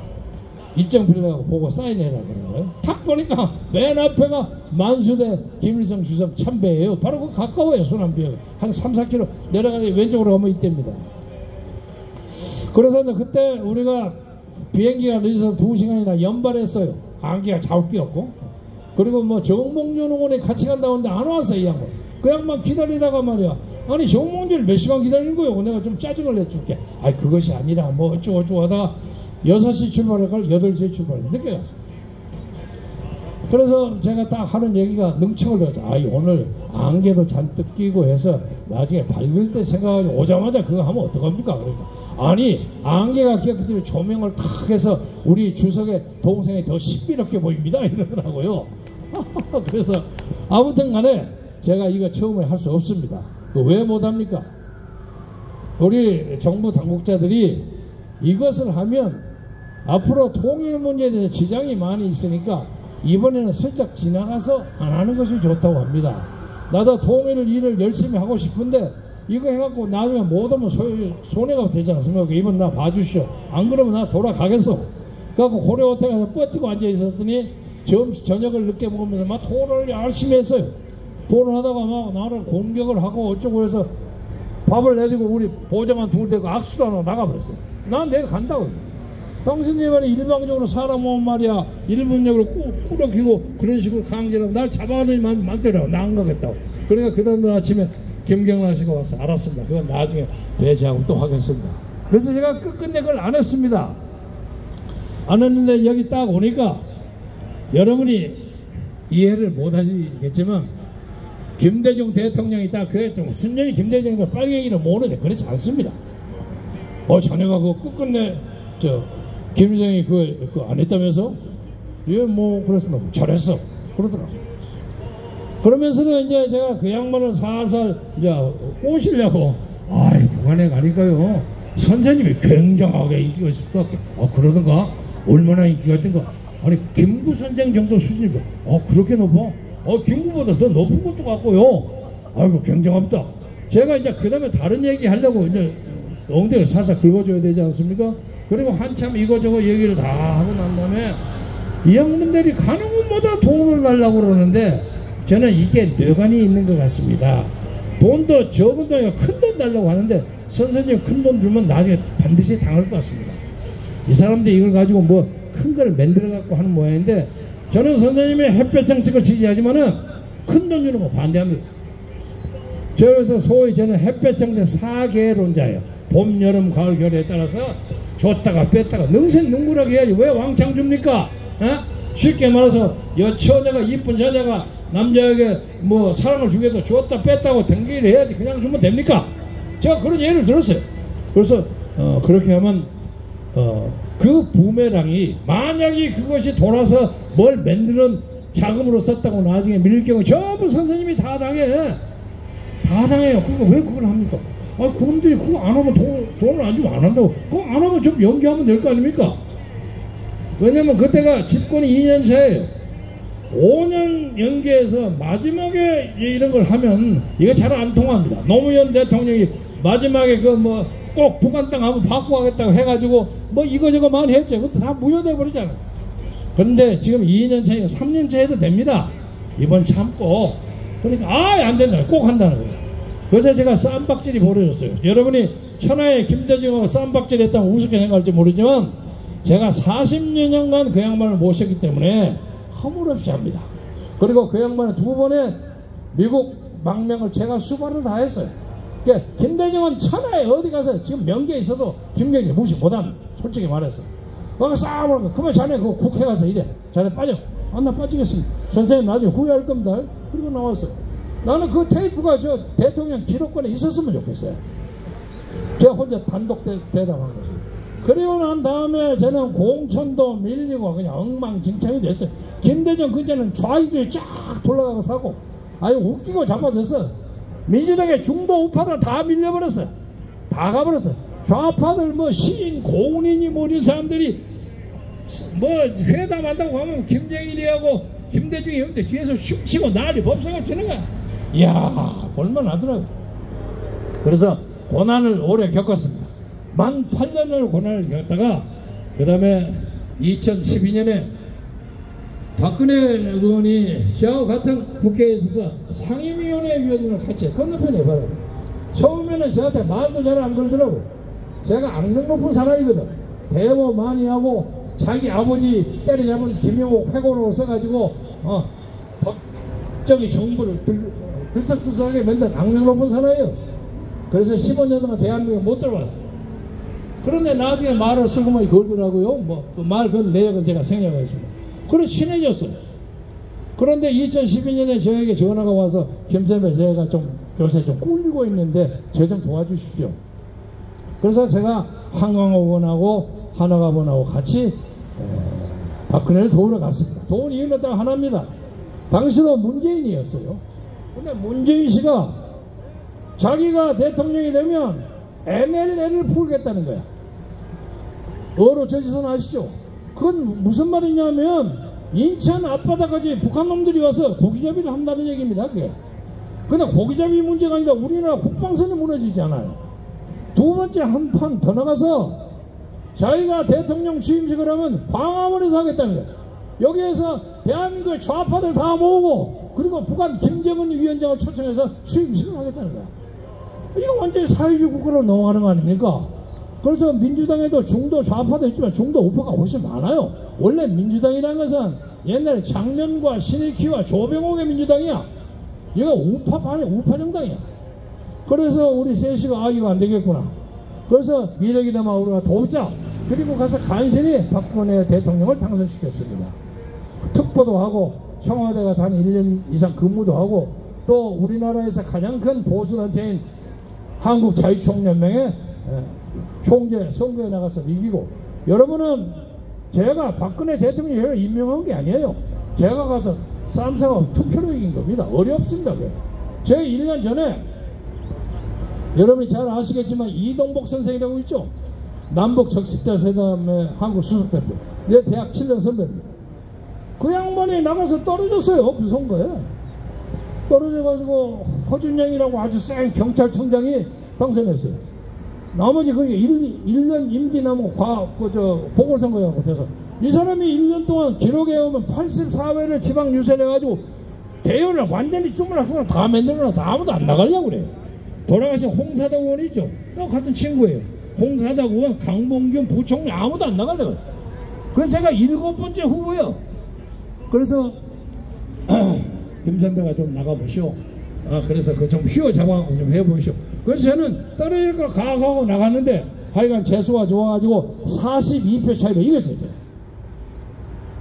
일정 필요하고 보고 사인해라 그러는 거예요. 딱 보니까 맨 앞에가 만수대 김일성 주석 참배예요. 바로 그 가까워요. 순환비역 한 3-4km 내려가서 왼쪽으로 가면 이때입니다. 그래서 그때 우리가 비행기가 늦어서 2시간이나 연발했어요. 안개가 잡기였고 그리고 뭐 정몽준 의원이 같이 간다고 하는데 안 왔어요. 이 양반. 그 양반 기다리다가 말이야. 아니 정몽준을 몇 시간 기다리는 거예요. 내가 좀 짜증을 내줄게. 아니 그것이 아니라 뭐 어쩌고 하다가 6시 출발할 걸 8시에 출발해. 늦게 갔어요. 그래서 제가 딱 하는 얘기가 능청을 들었죠. 오늘 안개도 잔뜩 끼고 해서 나중에 밝을 때 생각하고 오자마자 그거 하면 어떡합니까? 그러니까 아니 안개가 끼었기 때문에 조명을 탁 해서 우리 주석의 동생이 더 신비롭게 보입니다. 이러더라고요. 그래서 아무튼 간에 제가 이거 처음에 할 수 없습니다. 왜 못합니까? 우리 정부 당국자들이 이것을 하면 앞으로 통일 문제에 대해서 지장이 많이 있으니까 이번에는 슬쩍 지나가서 안 하는 것이 좋다고 합니다. 나도 통일 일을 열심히 하고 싶은데 이거 해갖고 나중에 못하면 손해가 되지 않습니까? 이번 나 봐주시오. 안 그러면 나 돌아가겠어. 그래갖고 고려호텔 가서 뻗티고 앉아 있었더니 저녁을 늦게 먹으면서 막 토론을 열심히 했어요. 토론하다가 막 나를 공격을 하고 어쩌고 해서 밥을 내리고 우리 보좌관 둘 대고 악수도 안 하고 나가버렸어요. 난 내가 간다고. 당신이 말이 일방적으로 사람 오면 말이야 일문력으로 꾸려키고 그런 식으로 강제로 날 잡아가더니 만들어 나 안 가겠다고. 그러니까 그 다음날 아침에 김경란 씨가 와서 알았습니다. 그건 나중에 배제하고 또 하겠습니다. 그래서 제가 끝끝내 그걸 안 했습니다. 안 했는데 여기 딱 오니까 여러분이 이해를 못 하시겠지만 김대중 대통령이 딱 그게 좀 순전히 김대중이가 빨갱이를 모르는데 그렇지 않습니다. 자네가 그거 끝끝내 김일성이 그거 안 했다면서? 예, 뭐 그렇습니다. 잘했어. 그러더라고요. 그러면서도 이제 제가 그 양반을 살살 이제 꼬시려고 아이 북한에 가니까요 선생님이 굉장하게 인기가 있었다. 그러던가 얼마나 인기가 있던가. 아니 김구 선생 정도 수준이고 그렇게 높아? 김구보다 더 높은 것도 같고요. 아이고 굉장합니다. 제가 이제 그 다음에 다른 얘기 하려고 이제 엉덩이를 살짝 긁어줘야 되지 않습니까? 그리고 한참 이거저거 얘기를 다 하고 난 다음에 이 양반들이 가는 곳마다 돈을 달라고 그러는데 저는 이게 뇌관이 있는 것 같습니다. 돈도 적은 돈이 큰 돈 달라고 하는데 선생님 큰 돈 주면 나중에 반드시 당할 것 같습니다. 이 사람들이 이걸 가지고 뭐 큰 걸 만들어 갖고 하는 모양인데 저는 선생님의 햇볕 정책을 지지하지만은 큰 돈 주는 거 반대합니다. 그래서 소위 저는 햇볕 정책 4계론자예요. 봄, 여름, 가을, 겨울에 따라서 줬다가 뺐다가 능생능굴하게 해야지 왜 왕창 줍니까? 쉽게 말해서 여처자가 이쁜 여자가 남자에게 뭐 사랑을 주게도 줬다 뺐다고 등기를 해야지 그냥 주면 됩니까? 제가 그런 예를 들었어요. 그래서 그렇게 하면 그 부메랑이 만약에 그것이 돌아서 뭘 만드는 자금으로 썼다고 나중에 밀릴 경우 전부 선생님이 다 당해요. 그거 왜 그걸 합니까? 그분들이 그거 안 하면 돈을 안 주면 안 한다고. 그거 안 하면 좀 연기하면 될 거 아닙니까? 왜냐면 그때가 집권이 2년 차예요. 5년 연기해서 마지막에 이런 걸 하면 이게 잘 안 통합니다. 노무현 대통령이 마지막에 그 뭐 꼭 북한 땅 한번 바꿔가겠다고 해가지고 뭐 이거저거 많이 했죠. 그것도 다 무효돼 버리잖아요. 그런데 지금 2년 차이고 3년 차 해도 됩니다. 이번 참고. 그러니까 안 된다. 꼭 한다는 거예요. 그래서 제가 쌈박질이 벌어졌어요. 여러분이 천하의 김대중하고 쌈박질 했다면 우습게 생각할지 모르지만 제가 40년간 그 양반을 모셨기 때문에 허물없이 합니다. 그리고 그 양반은 2번의 미국 망명을 제가 수발을 다 했어요. 그러니까 김대중은 천하에 어디 가서 지금 명계에 있어도 김경희 무시 못합니다. 솔직히 말해서. 싸움을 그만 자네 그 국회 가서 이래. 자네 빠져. 나 빠지겠습니다. 선생님 나중에 후회할 겁니다. 그리고 나왔어요. 나는 그 테이프가 저 대통령 기록관에 있었으면 좋겠어요. 제가 혼자 단독 대담한 거죠. 그리고 난 다음에 저는 공천도 밀리고 그냥 엉망진창이 됐어요. 김대중 그전에는 좌익들이 쫙 돌아가고 사고 아유 웃기고 잡아줬어. 민주당의 중도 우파들 다 밀려버렸어. 다 가버렸어. 좌파들 뭐 시인 고운이니 뭐 이런 사람들이 뭐 회담한다고 하면 김정일이하고 김대중이 형들 뒤에서 춤추고 난리 법석을 치는 거야. 이야 볼만하더라고. 그래서 고난을 오래 겪었습니다. 만 8년을 고난을 겪다가 그 다음에 2012년에 박근혜 의원이 저하고 같은 국회에 있어서 상임위원회 위원을 같이 건너편 해봐요. 처음에는 저한테 말도 잘 안 걸더라고. 제가 악명 높은 사람이거든. 대모 많이 하고 자기 아버지 때려잡은 김영옥 회고록을 써가지고 법적인 정부를 들썩들썩하게 만든 악명 높은 사람이에요. 그래서 15년 동안 대한민국에 못 들어왔어요. 그런데 나중에 말을 슬그머니 걸더라고요. 뭐 말 그 내역은 제가 생략했습니다. 그래 친해졌어요. 그런데 2012년에 저에게 전화가 와서 김선배 제가 좀 요새 좀 꿀리고 있는데 저 좀 도와주십시오. 그래서 제가 한강호 의원하고 한화가 의원하고 같이 박근혜를 도우러 갔습니다. 도운 이유는 딱 하나입니다. 당시도 문재인이었어요. 근데 문재인 씨가 자기가 대통령이 되면 NLL을 풀겠다는 거야. 어로 저지선 아시죠? 그건 무슨 말이냐면 인천 앞바다까지 북한 놈들이 와서 고기잡이를 한다는 얘기입니다. 그게. 근데 고기잡이 문제가 아니라 우리나라 국방선이 무너지잖아요. 두 번째 한 판 더 나가서 자기가 대통령 취임식을 하면 광화문에서 하겠다는 거예요. 여기에서 대한민국의 좌파들 다 모으고 그리고 북한 김정은 위원장을 초청해서 취임식을 하겠다는 거야. 이거 완전히 사회주의 국가로 넘어가는 거 아닙니까? 그래서 민주당에도 중도 좌파도 있지만 중도 우파가 훨씬 많아요. 원래 민주당이라는 것은 옛날에 장면과 신익희와 조병옥의 민주당이야. 얘가 우파판이야. 우파 정당이야. 그래서 우리 셋이가 이거 안 되겠구나. 그래서 미래기대만 우리가 돕자. 그리고 가서 간신히 박근혜 대통령을 당선시켰습니다. 특보도 하고 청와대 가서 한 1년 이상 근무도 하고 또 우리나라에서 가장 큰 보수단체인 한국자유총연맹의 총재 선거에 나가서 이기고. 여러분은 제가 박근혜 대통령을 임명한 게 아니에요. 제가 가서 쌈싸고 투표로 이긴 겁니다. 어렵습니다. 제가 1년 전에 여러분이 잘 아시겠지만 이동복 선생이라고 있죠. 남북 적십자회담의 한국 수석대표. 내 대학 7년 선배입니다. 그 양반이 나가서 떨어졌어요. 그 선거에. 떨어져가지고 허준영이라고 아주 센 경찰청장이 당선했어요. 나머지 그게 1년 임기 남은 보궐선거라고 돼서 이 사람이 1년 동안 기록에 오면 84회를 지방 유세해가지고 대열을 완전히 쭈물락쭈물락 다 만들어놔서 아무도 안 나가려고 그래요. 돌아가신 홍사덕 의원이 있죠. 같은 친구예요. 홍사덕 의원, 강봉균 부총리 아무도 안 나가려고. 그래서 제가 7번째 후보예요. 그래서 김 선배가 좀 나가보시오. 그래서 그 좀 휘어잡아 좀 해보시오. 그래서 저는 떨어질까 가하고 나갔는데 하여간 재수가 좋아가지고 42표 차이로 이겼어요.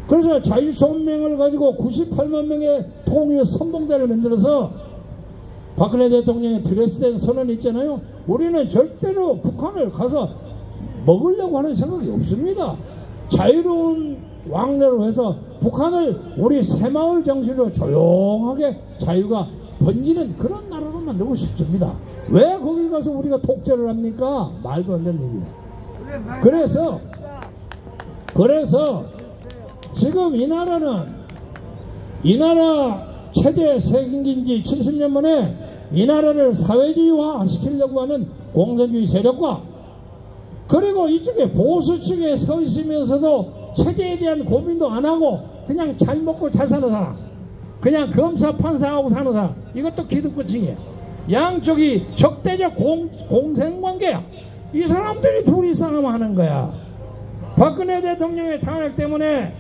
그래서 자유촌명을 가지고 98만 명의 통일 선봉대를 만들어서 박근혜 대통령의 드레스덴 선언 있잖아요. 우리는 절대로 북한을 가서 먹으려고 하는 생각이 없습니다. 자유로운 왕래로 해서 북한을 우리 새마을 정신으로 조용하게 자유가 번지는 그런 나라로 만들고 싶습니다. 왜 거기 가서 우리가 독재를 합니까? 말도 안 되는 얘기예요. 그래서 지금 이 나라는 이 나라 체제 생긴 지 70년 만에 이 나라를 사회주의화 시키려고 하는 공산주의 세력과 그리고 이쪽에 보수 측에 서 있으면서도 체제에 대한 고민도 안 하고 그냥 잘 먹고 잘 사는 사람, 그냥 검사 판사하고 사는 사람, 이것도 기득권층이에요. 양쪽이 적대적 공생관계야. 이 사람들이 둘이 싸움하는 거야. 박근혜 대통령의 탄핵 때문에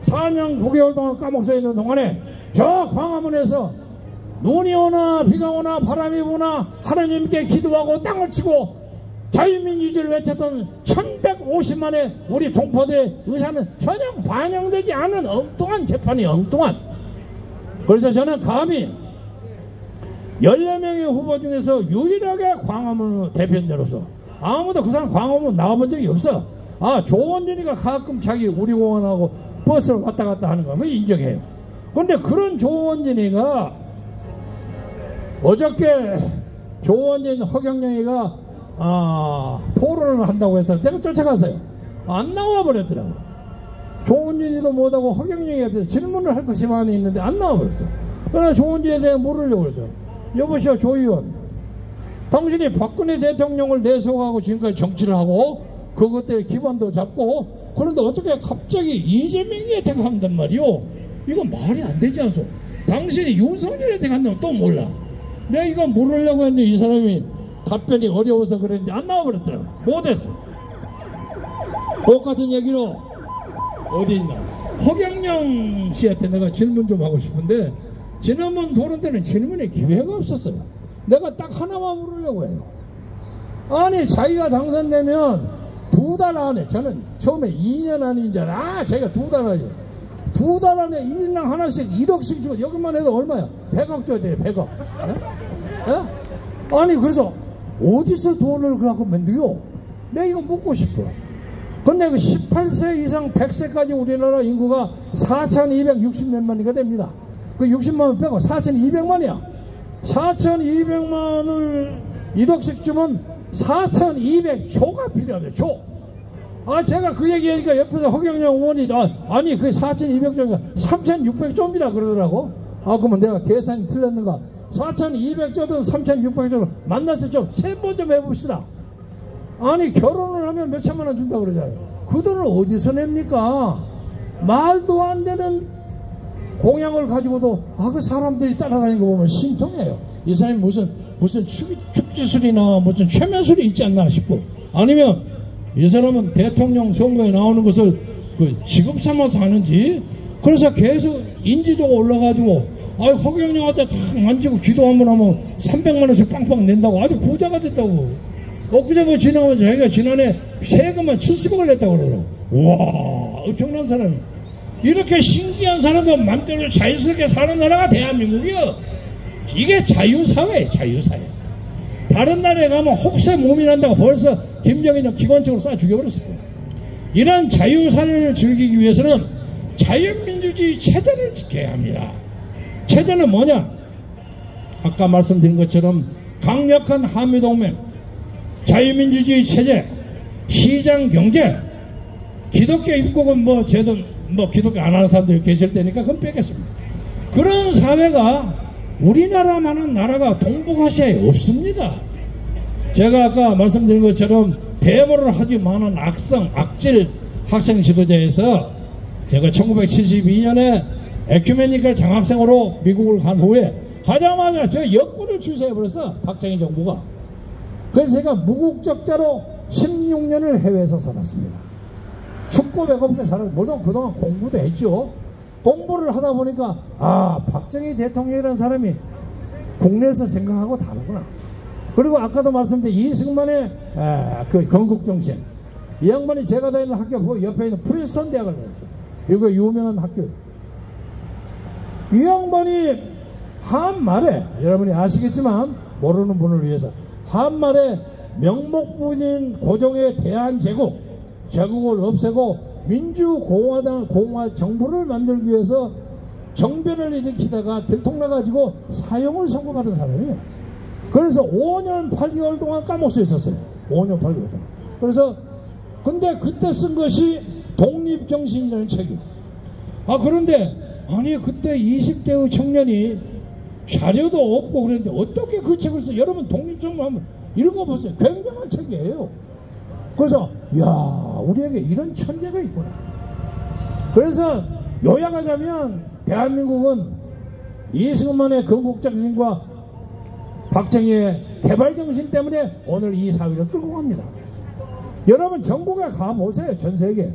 4년 9개월 동안 감옥 서 있는 동안에 저 광화문에서 눈이 오나 비가 오나 바람이 부나 하나님께 기도하고 땅을 치고 자유민주주의를 외쳤던 1150만의 우리 동포들의 의사는 전혀 반영되지 않은 엉뚱한 재판이 엉뚱한. 그래서 저는 감히 14명의 후보 중에서 유일하게 광화문 대표자로서 아무도 그 사람 광화문 나와본 적이 없어. 조원진이가 가끔 자기 우리공원하고 버스를 왔다 갔다 하는 거 인정해요. 그런데 그런 조원진이가 어저께 조원진 허경영이가 토론을 한다고 해서 내가 쫓아갔어요. 안 나와버렸더라고. 조원진이도 못하고 허경영이한테 질문을 할 것이 많이 있는데 안 나와버렸어. 그래서 조원진에 대해 물으려고 그랬어요. 여보시오 조 의원, 당신이 박근혜 대통령을 내속하고 지금까지 정치를 하고 그것들 기반도 잡고 그런데 어떻게 갑자기 이재명에 택한단 말이오? 이건 말이 안 되지 않소? 당신이 윤석열에 택한다면 또 몰라. 내가 이거 물으려고 했는데 이 사람이 답변이 어려워서 그랬는데 안 나와버렸더라고. 못했어. 똑같은 얘기로 어디 있나? 허경영 씨한테 내가 질문 좀 하고 싶은데 지난번 토론 때는 질문에 기회가 없었어요. 내가 딱 하나만 물으려고 해요. 아니 자기가 당선되면 2달 안에, 저는 처음에 2년 안인 줄 알아. 자기가 2달 안에 2달 안에 1인당 하나씩 1억씩 주고 여기만 해도 얼마야? 100억 줘야 돼. 100억. 아니 그래서 어디서 돈을 그렇게 만들요? 내가 이거 묻고 싶어. 근데 그 18세 이상 100세까지 우리나라 인구가 4260몇만이가 됩니다. 그 60만원 빼고 4200만이야. 4200만을 1억씩 주면 4200조가 필요합니다. 조. 제가 그 얘기하니까 옆에서 허경영 의원이 아니 그게 4200조니까 3600조입니다 그러더라고. 그러면 내가 계산이 틀렸는가? 4200조든 3600조든 만나서 좀 세번 좀 해봅시다. 아니 결혼을 하면 몇천만원 준다고 그러잖아요. 그 돈을 어디서 냅니까? 말도 안 되는 공약을 가지고도 그 사람들이 따라다니는 거 보면 심통해요. 이 사람이 무슨 축지술이나 무슨 최면술이 있지 않나 싶고, 아니면 이 사람은 대통령 선거에 나오는 것을 직업 삼아서 하는지. 그래서 계속 인지도가 올라가지고 허경영한테 탁 만지고 기도 한번 하면 300만원씩 빵빵 낸다고 아주 부자가 됐다고. 엊그제 지나가면 자기가 지난해 세금만 70억을 냈다고 그러더라고. 우와, 엄청난 사람이. 이렇게 신기한 사람도 맘대로 자유스럽게 사는 나라가 대한민국이요. 이게 자유사회예요. 자유사회. 다른 나라에 가면 혹세 몸이 난다고 벌써 김정일은 기관총으로 쏴 죽여버렸어요. 이런 자유사회를 즐기기 위해서는 자유민주주의 체제를 지켜야 합니다. 체제는 뭐냐? 아까 말씀드린 것처럼 강력한 한미동맹, 자유민주주의 체제, 시장 경제, 기독교 입국은 뭐 제도 뭐 기독교 안 하는 사람들이 계실 때니까 그건 빼겠습니다. 그런 사회가 우리나라만한 나라가 동북아시아에 없습니다. 제가 아까 말씀드린 것처럼 데모를 하지 많은 악질 학생 지도자에서 제가 1972년에 에큐메니컬 장학생으로 미국을 간 후에 가자마자 저 여권을 취소해버렸어, 박정희 정부가. 그래서 제가 무국적자로 16년을 해외에서 살았습니다. 춥고 배고프게 살았고, 물론 그동안 공부도 했죠. 공부를 하다 보니까 박정희 대통령이라는 사람이 국내에서 생각하고 다르구나. 그리고 아까도 말씀드린 이승만의 그 건국정신, 이 양반이 제가 다니는 학교 그 옆에 있는 프린스턴 대학을 다녔죠. 이거 유명한 학교예요. 이 양반이 한말에, 여러분이 아시겠지만 모르는 분을 위해서, 한말에 명목부인 고종의 대한제국, 제국을 없애고 공화 정부를 만들기 위해서 정변을 일으키다가 들통나가지고 사형을 선고받은 사람이에요. 그래서 5년 8개월 동안 감옥에 있었어요. 5년 8개월 동안. 그래서 근데 그때 쓴 것이 독립정신이라는 책이에요. 그런데 아니 그때 20대의 청년이 자료도 없고 그랬는데 어떻게 그 책을 써? 여러분 독립정신 한번 읽어보세요. 굉장한 책이에요. 그래서 우리에게 이런 천재가 있구나. 그래서 요약하자면 대한민국은 이승만의 건국정신과 박정희의 개발정신 때문에 오늘 이 사회를 끌고 갑니다. 여러분 전국에 가보세요. 전세계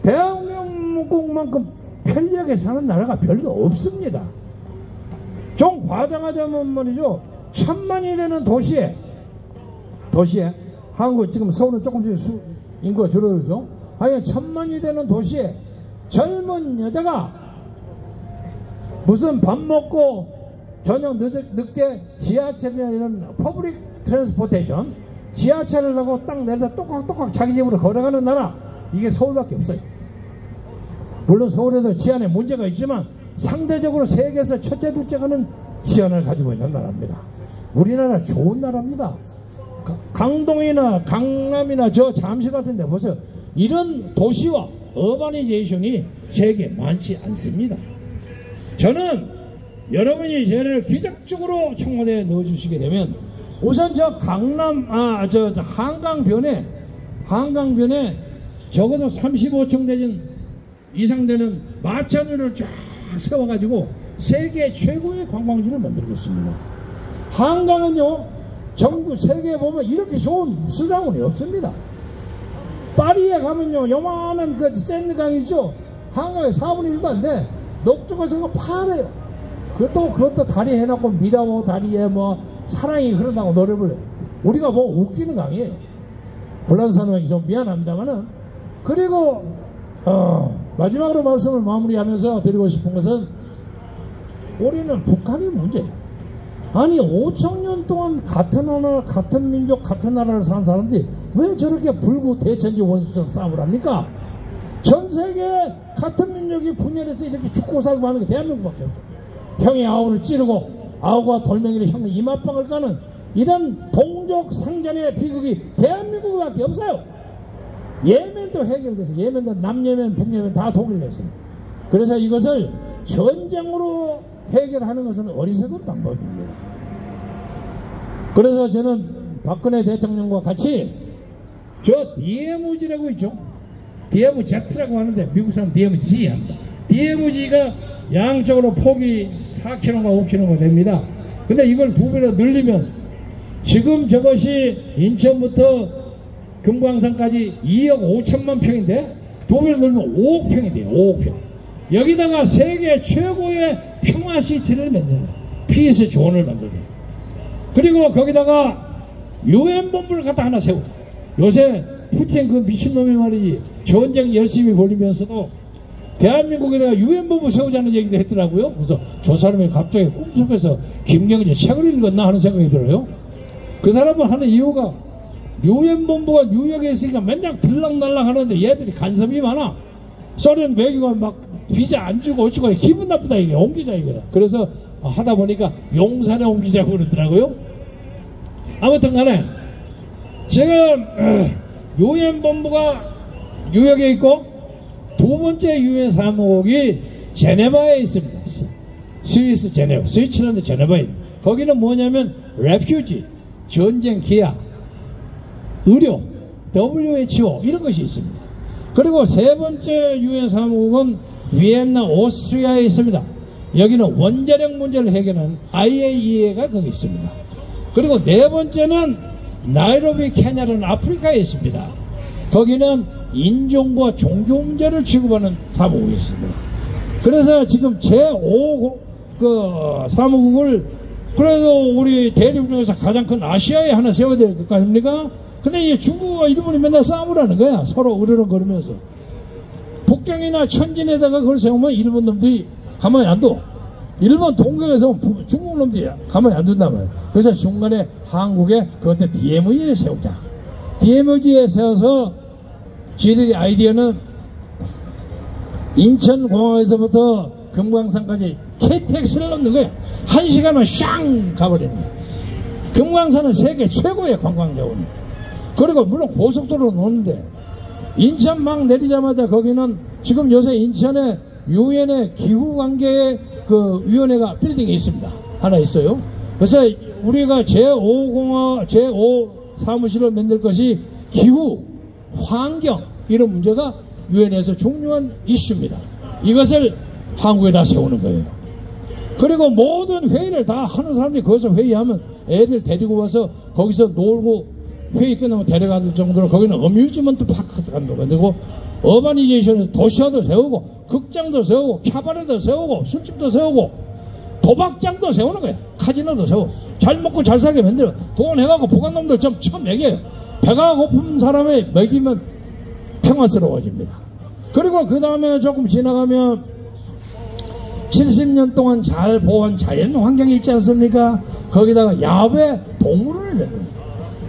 대한민국만큼 편리하게 사는 나라가 별로 없습니다. 좀 과장하자면 말이죠, 1000만이 되는 도시에 한국 지금 서울은 조금씩 인구가 줄어들죠. 하여간 1000만이 되는 도시에 젊은 여자가 무슨 밥 먹고 저녁 늦게 지하철이나 이런 퍼블릭 트랜스포테이션 지하철을 타고 딱 내려다 똑깍똑깍 자기 집으로 걸어가는 나라, 이게 서울밖에 없어요. 물론 서울에도 치안에 문제가 있지만 상대적으로 세계에서 첫째 둘째가는 치안을 가지고 있는 나라입니다. 우리나라 좋은 나라입니다. 강동이나 강남이나 저 잠실 같은 데 보세요. 이런 도시와 어바니제이션이 세계에 많지 않습니다. 저는 여러분이 저를 기적적으로 청와대에 넣어주시게 되면 우선 저 강남 저 한강변에 적어도 35층 내진 이상 되는 마천루를 쫙 세워가지고 세계 최고의 관광지를 만들겠습니다. 한강은요 전국 세계에 보면 이렇게 좋은 수자원이 없습니다. 파리에 가면요 요만한 그 샌드강 있죠. 한강에 4분의 1도 안 돼. 녹조가서 파래요. 그것도 다리 해놓고 미라모 다리에 뭐 사랑이 그런다고 노래 불러요. 우리가 뭐 웃기는 강이에요. 불란산왕이 좀 미안합니다만은. 그리고 마지막으로 말씀을 마무리하면서 드리고 싶은 것은 우리는 북한이 문제예요. 아니 5,000년 동안 같은 나라, 같은 민족, 같은 나라를 사는 사람들이 왜 저렇게 불구 대천지 원수처럼 싸움을 합니까? 전 세계에 같은 민족이 분열해서 이렇게 죽고 살고 하는 게 대한민국밖에 없어요. 형이 아우를 찌르고 아우가 돌멩이를 형 이마빵을 까는 이런 동족 상전의 비극이 대한민국밖에 없어요. 예멘도 해결돼서, 예멘도 남예멘, 북예멘 다 독일냈어요. 그래서 이것을 전쟁으로 해결하는 것은 어리석은 방법입니다. 그래서 저는 박근혜 대통령과 같이 저 DMZ라고 있죠. DMZ라고 하는데 미국 사람 DMZ 합니다. DMZ가 양쪽으로 폭이 4km가 5km가 됩니다. 근데 이걸 2배로 늘리면 지금 저것이 인천부터 금강산까지 2억 5천만 평인데 2배로 늘면 5억 평이 돼요. 5억 평. 여기다가 세계 최고의 평화시티를 만들어요. 피스 존을 만들어요. 그리고 거기다가 유엔본부를 갖다 하나 세우고, 요새 푸틴 그 미친놈이 말이지 전쟁 열심히 벌리면서도 대한민국에다가 유엔본부 세우자는 얘기도 했더라고요. 그래서 저 사람이 갑자기 꿈속에서 김경재 책을 읽었나 하는 생각이 들어요. 그 사람은 하는 이유가 유엔본부가 뉴욕에 있으니까 맨날 들락날락 하는데 얘들이 간섭이 많아. 소련 외교관 막 비자 안 주고 어쩌고 기분 나쁘다 이게 옮기자 이거야. 그래서 하다 보니까 용산에 옮기자고 그러더라고요. 아무튼 간에 지금 유엔 본부가 뉴욕에 있고 두 번째 유엔 사무국이 제네바에 있습니다. 스위스 제네바, 스위스랜드 제네바에 있습니다. 거기는 뭐냐면 레퓨지, 전쟁 기아, 의료, WHO 이런 것이 있습니다. 그리고 세 번째 유엔 사무국은 비엔나 오스트리아에 있습니다. 여기는 원자력 문제를 해결하는 IAEA가 거기 있습니다. 그리고 네 번째는 나이로비 케냐라는 아프리카에 있습니다. 거기는 인종과 종교 문제를 취급하는 사무국이 있습니다. 그래서 지금 제5 사무국을 그래도 우리 대륙 중에서 가장 큰 아시아에 하나 세워야 될 거 아닙니까? 근데 이 중국과 일본이 맨날 싸우라는 거야. 서로 으르렁거리면서. 북경이나 천진에다가 그걸 세우면 일본 놈들이 가만히 안 둬. 일본 동경에서 중국 놈들이 가만히 안 둔단 말이야. 그래서 중간에 한국에 그것도 DMZ에 세우자. DMZ에 세워서 지들의 아이디어는 인천공항에서부터 금강산까지 KTX를 넣는 거야. 1시간만 샹 가버리는 거야. 금강산은 세계 최고의 관광자원. 그리고 물론 고속도로 놓는데 인천 막 내리자마자 거기는 지금 요새 인천에 유엔의 기후관계 그 위원회가 빌딩이 있습니다. 하나 있어요. 그래서 우리가 제5 사무실을 만들 것이 기후, 환경 이런 문제가 유엔에서 중요한 이슈입니다. 이것을 한국에다 세우는 거예요. 그리고 모든 회의를 다 하는 사람들이 거기서 회의하면 애들 데리고 와서 거기서 놀고 회의 끝나면 데려갈 정도로 거기는 어뮤즈먼트 파크가 만들고 어바니제이션에서 도시화도 세우고 극장도 세우고 캐바레도 세우고 술집도 세우고 도박장도 세우는 거야. 카지노도 세우고 잘 먹고 잘 살게 만들어. 돈 해가고 북한놈들 좀 처음 먹여요. 배가 고픈 사람이 먹이면 평화스러워집니다. 그리고 그 다음에 조금 지나가면 70년 동안 잘 보호한 자연 환경이 있지 않습니까? 거기다가 야외 동물원을 만듭니다.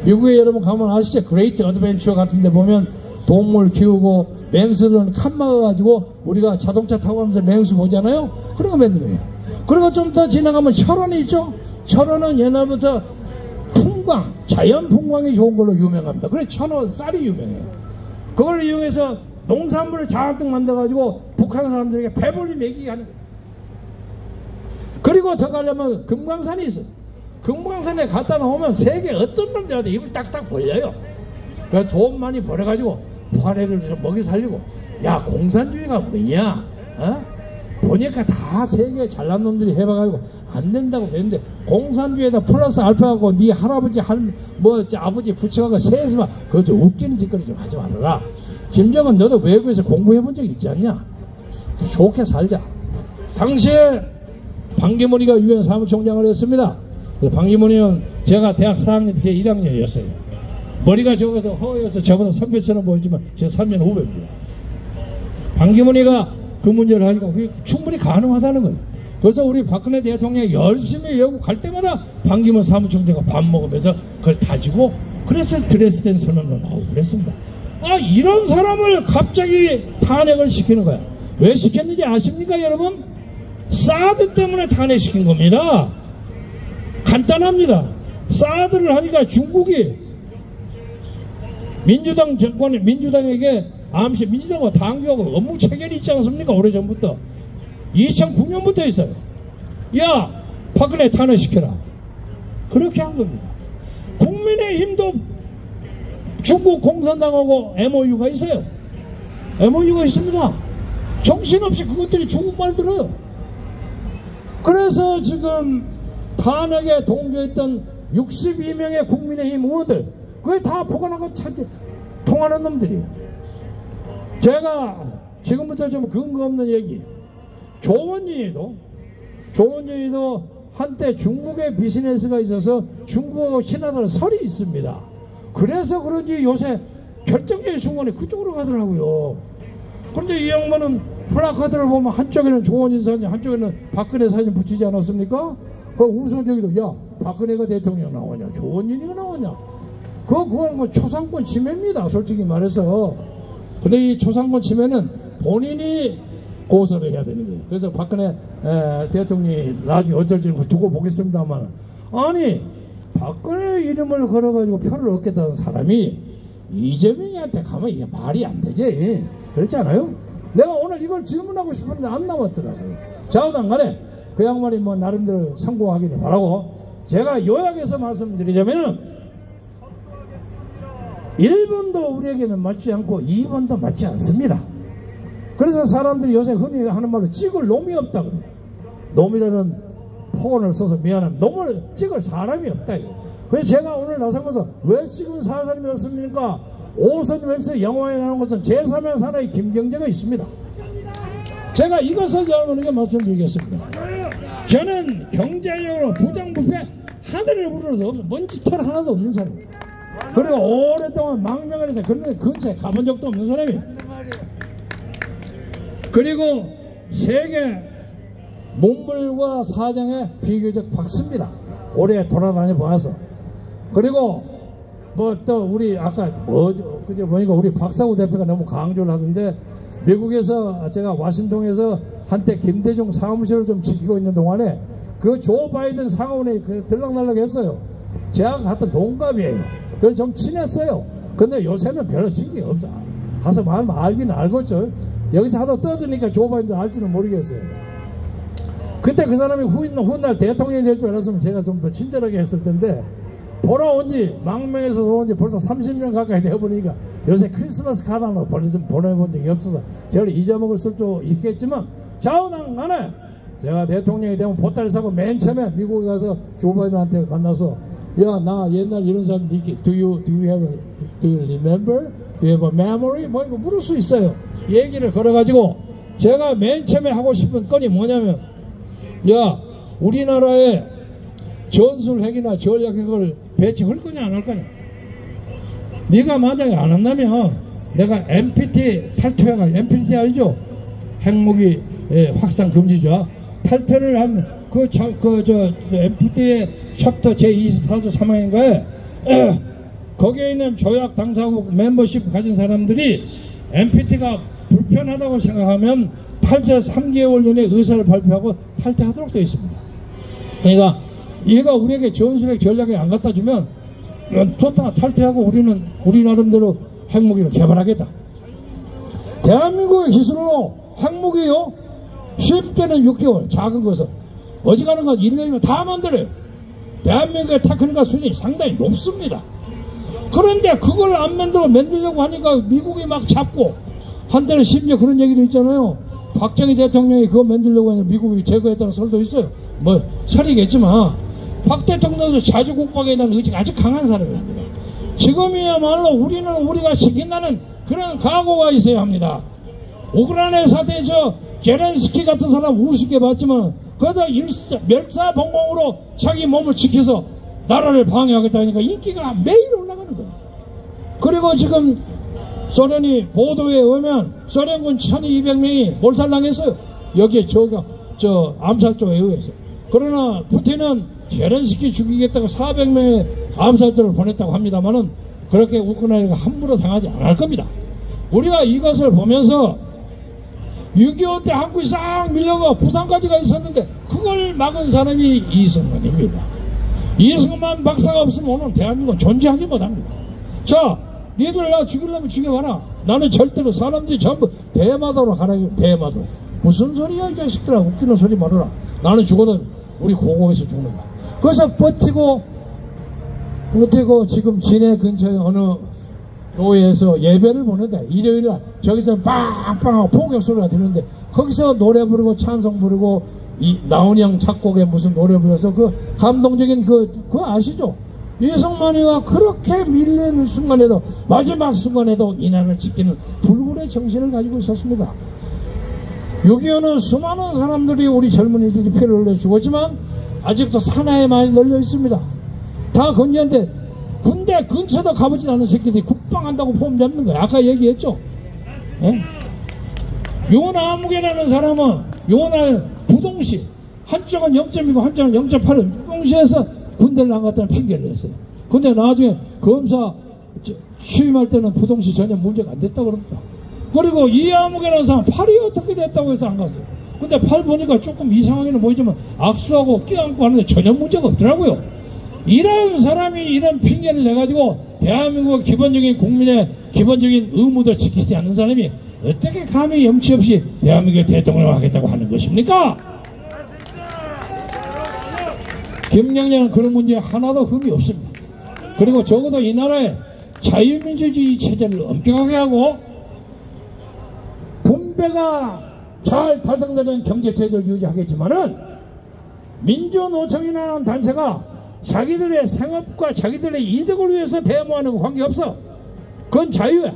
미국에 여러분 가면 아시죠? 그레이트 어드벤처 같은 데 보면 동물 키우고 맹수들은 칸 막아가지고 우리가 자동차 타고 가면서 맹수 보잖아요? 그런 거 만드는 거예요. 그리고 좀 더 지나가면 철원이 있죠? 철원은 옛날부터 풍광, 자연 풍광이 좋은 걸로 유명합니다. 그래 천원 쌀이 유명해요. 그걸 이용해서 농산물을 잔뜩 만들어가지고 북한 사람들에게 배불리 먹이게 하는 거예요. 그리고 더 가려면 금강산이 있어요. 금강산에 갖다 놓으면 세계 어떤 놈들한테 입을 딱딱 벌려요. 그래서 돈 많이 벌어가지고 북한 애들 좀 먹이 살리고. 야, 공산주의가 뭐냐? 어? 보니까 다 세계 잘난 놈들이 해봐가지고 안 된다고 그랬는데 공산주의에다 플러스 알파하고 네 할아버지 아버지 부처하고 세서 그거 좀 웃기는 짓거리 좀 하지 말아라. 김정은 너도 외국에서 공부해본 적 있지 않냐? 좋게 살자. 당시에 반기문이가 유엔 사무총장을 했습니다. 반기문이는 제가 대학 4학년 때 1학년이었어요. 머리가 적어서 허여서 저보다 선배처럼 보이지만 제가 3년 후배입니다. 반기문이가 그 문제를 하니까 그게 충분히 가능하다는 거예요. 그래서 우리 박근혜 대통령이 열심히 외국 갈 때마다 반기문 사무총장과 밥 먹으면서 그걸 다지고 그래서 드레스덴 선언도 나오고 그랬습니다. 아, 이런 사람을 갑자기 탄핵을 시키는 거야. 왜 시켰는지 아십니까 여러분? 사드 때문에 탄핵시킨 겁니다. 간단합니다. 사드를 하니까 중국이 민주당 정권에 민주당에게 암시 민주당과 당규하고 업무 체결이 있지 않습니까? 오래전부터 2009년부터 있어요. 야, 박근혜 탄핵시켜라. 그렇게 한 겁니다. 국민의힘도 중국 공산당하고 MOU가 있어요. MOU가 있습니다. 정신없이 그것들이 중국말 들어요. 그래서 지금 탄핵에 동조했던 62명의 국민의힘 의원들 그게 다 북한하고 통하는 놈들이에요. 제가 지금부터 좀 근거 없는 얘기. 조원진이도 한때 중국에 비즈니스가 있어서 중국하고 친하다는 설이 있습니다. 그래서 그런지 요새 결정적인 순간에 그쪽으로 가더라고요. 그런데 이 양반은 플래카드를 보면 한쪽에는 조원진 사진, 한쪽에는 박근혜 사진 붙이지 않았습니까? 그 우선적으로 야, 박근혜가 대통령 나오냐, 조원진이가 나오냐? 그건 뭐 초상권 침해입니다. 솔직히 말해서. 근데 이 초상권 침해는 본인이 고소를 해야 되는 거예요. 그래서 박근혜 대통령이 나중에 어쩔지 두고 보겠습니다만, 아니 박근혜 이름을 걸어가지고 표를 얻겠다는 사람이 이재명이한테 가면 이게 말이 안 되지. 그렇지 않아요? 내가 오늘 이걸 질문하고 싶었는데 안 나왔더라고요. 좌우당 간에 그 양반이 뭐 나름대로 성공하기를 바라고, 제가 요약해서 말씀드리자면은 1번도 우리에게는 맞지 않고 2번도 맞지 않습니다. 그래서 사람들이 요새 흔히 하는 말로 찍을 놈이 없다 그래요. 놈이라는 표현을 써서 미안합니다. 놈을 찍을 사람이 없다. 그래서 제가 오늘 나서면서 왜 찍은 사람이 없습니까? 오선 웰스 영화에 나오는 것은 제3의 사나이 김경재가 있습니다. 제가 이것을 여러분에게 말씀드리겠습니다. 저는 경제적으로 부정부패 하늘을 우러러서 먼지털 하나도 없는 사람입니다. 그리고 오랫동안 망명을 해서 그런데 근처에 가본 적도 없는 사람이에요. 그리고 세계 문물과 사장에 비교적 박습니다. 오래 돌아다녀 보아서. 그리고 뭐 또 우리 아까 그저 보니까 우리 박사우 대표가 너무 강조를 하던데, 미국에서 제가 와싱턴에서 한때 김대중 사무실을 좀 지키고 있는 동안에 그 조 바이든 상원에 들락날락 했어요. 제가 같은 동갑이에요. 그래서 좀 친했어요. 근데 요새는 별로 신경이 없어. 가서 말만 알기는 알겠죠. 여기서 하도 떠드니까 조 바이든 알지는 모르겠어요. 그때 그 사람이 훗날 대통령이 될 줄 알았으면 제가 좀 더 친절하게 했을 텐데, 돌아온 지 망명에서 돌아온 지 벌써 30년 가까이 되어보니까 요새 크리스마스 카드 하나 보내본 적이 없어서 제가 잊어먹을 수도 있겠지만, 좌우당 간에 제가 대통령이 되면 보따리 사고 맨 처음에 미국에 가서 조 바이든한테 만나서, 야, 나 옛날 이런 사람 있기, do you remember? Do you have a memory? 뭐 이거 물을 수 있어요. 얘기를 걸어가지고 제가 맨 처음에 하고 싶은 건이 뭐냐면, 야, 우리나라에 전술핵이나 전략핵을 배치할 거냐 안 할 거냐. 네가 만약에 안 한다면 내가 NPT 탈퇴가, NPT 알죠? 핵무기 확산 금지죠. 탈퇴를 하면 NPT의 챕터 제24조 3항인가에 거기에 있는 조약 당사국 멤버십 가진 사람들이 NPT가 불편하다고 생각하면 탈퇴 3개월 전에 의사를 발표하고 탈퇴하도록 되어 있습니다. 그러니까 얘가 우리에게 전술핵 전략에 안 갖다 주면 좋다, 탈퇴하고 우리는 우리 나름대로 핵무기를 개발하겠다. 대한민국의 기술로 핵무기요, 쉽게는 6개월, 작은 것은 어지간한 건 1년이면 다 만들어요. 대한민국의 테크니컬 수준이 상당히 높습니다. 그런데 그걸 안 만들려고 하니까 미국이 막 잡고, 한때는 심지어 그런 얘기도 있잖아요. 박정희 대통령이 그거 만들려고 하니까 미국이 제거했다는 설도 있어요. 뭐 설이겠지만 박 대통령도 자주국방에 대한 의지가 아주 강한 사람입니다. 지금이야말로 우리는 우리가 지킨다는 그런 각오가 있어야 합니다. 우크라이나 사태에서 제렌스키 같은 사람 우습게 봤지만 그래도 멸사봉공으로 자기 몸을 지켜서 나라를 방해하겠다니까 인기가 매일 올라가는 거예요. 그리고 지금 소련이 보도에 의하면 소련군 1200명이 몰살당했어요. 여기에 저 암살조에 의해서. 그러나 푸틴은 제렌스키 죽이겠다고 400명의 암살자를 보냈다고 합니다만은 그렇게 우크라이나가 함부로 당하지 않을 겁니다. 우리가 이것을 보면서 6.25 때 한국이 싹 밀려가 부산까지 가 있었는데 그걸 막은 사람이 이승만입니다. 이승만 박사가 없으면 오늘 대한민국은 존재하지 못합니다. 자, 니들 나 죽이려면 죽여봐라. 나는 절대로 사람들이 전부 대마도로 가라고. 대마도 무슨 소리야 이 자식들아. 웃기는 소리 말아라. 나는 죽어도 우리 고공에서 죽는다. 그래서 버티고 지금 진해 근처에 어느 교회에서 예배를 보는데 일요일날 저기서 빵빵하고 폭격 소리가 들리는데 거기서 노래 부르고 찬송 부르고 이 나훈영 작곡에 무슨 노래 불러서 그 감동적인 그거 아시죠? 이승만이가 그렇게 밀리는 순간에도 마지막 순간에도 이날을 지키는 불굴의 정신을 가지고 있었습니다. 6.25는 수많은 사람들이 우리 젊은이들이 피를 흘려 죽었지만 아직도 산하에 많이 널려 있습니다. 다 건지한데 군대 근처도 가보진 않은 새끼들이 국방한다고 폼 잡는 거야. 아까 얘기했죠. 요나무게라는 사람은 요나 부동시 한쪽은 0.2고 한쪽은 0.8은 부동시에서 군대를 안 갔다는 핑계를 냈어요. 근데 나중에 검사 취임할 때는 부동시 전혀 문제가 안 됐다고 그럽니다. 그리고 이아무개라는 사람 팔이 어떻게 됐다고 해서 안 갔어요. 근데 팔 보니까 조금 이상하게는 보이지만 악수하고 껴안고 하는데 전혀 문제가 없더라고요. 이런 사람이 이런 핑계를 내가지고 대한민국 기본적인 국민의 기본적인 의무도 지키지 않는 사람이 어떻게 감히 염치 없이 대한민국의 대통령을 하겠다고 하는 것입니까? 김영란은 그런 문제에 하나도 흠이 없습니다. 그리고 적어도 이 나라에 자유민주주의 체제를 엄격하게 하고 분배가 잘 달성되는 경제체제를 유지하겠지만은 민주노총이라는 단체가 자기들의 생업과 자기들의 이득을 위해서 데모하는 거 관계없어. 그건 자유야.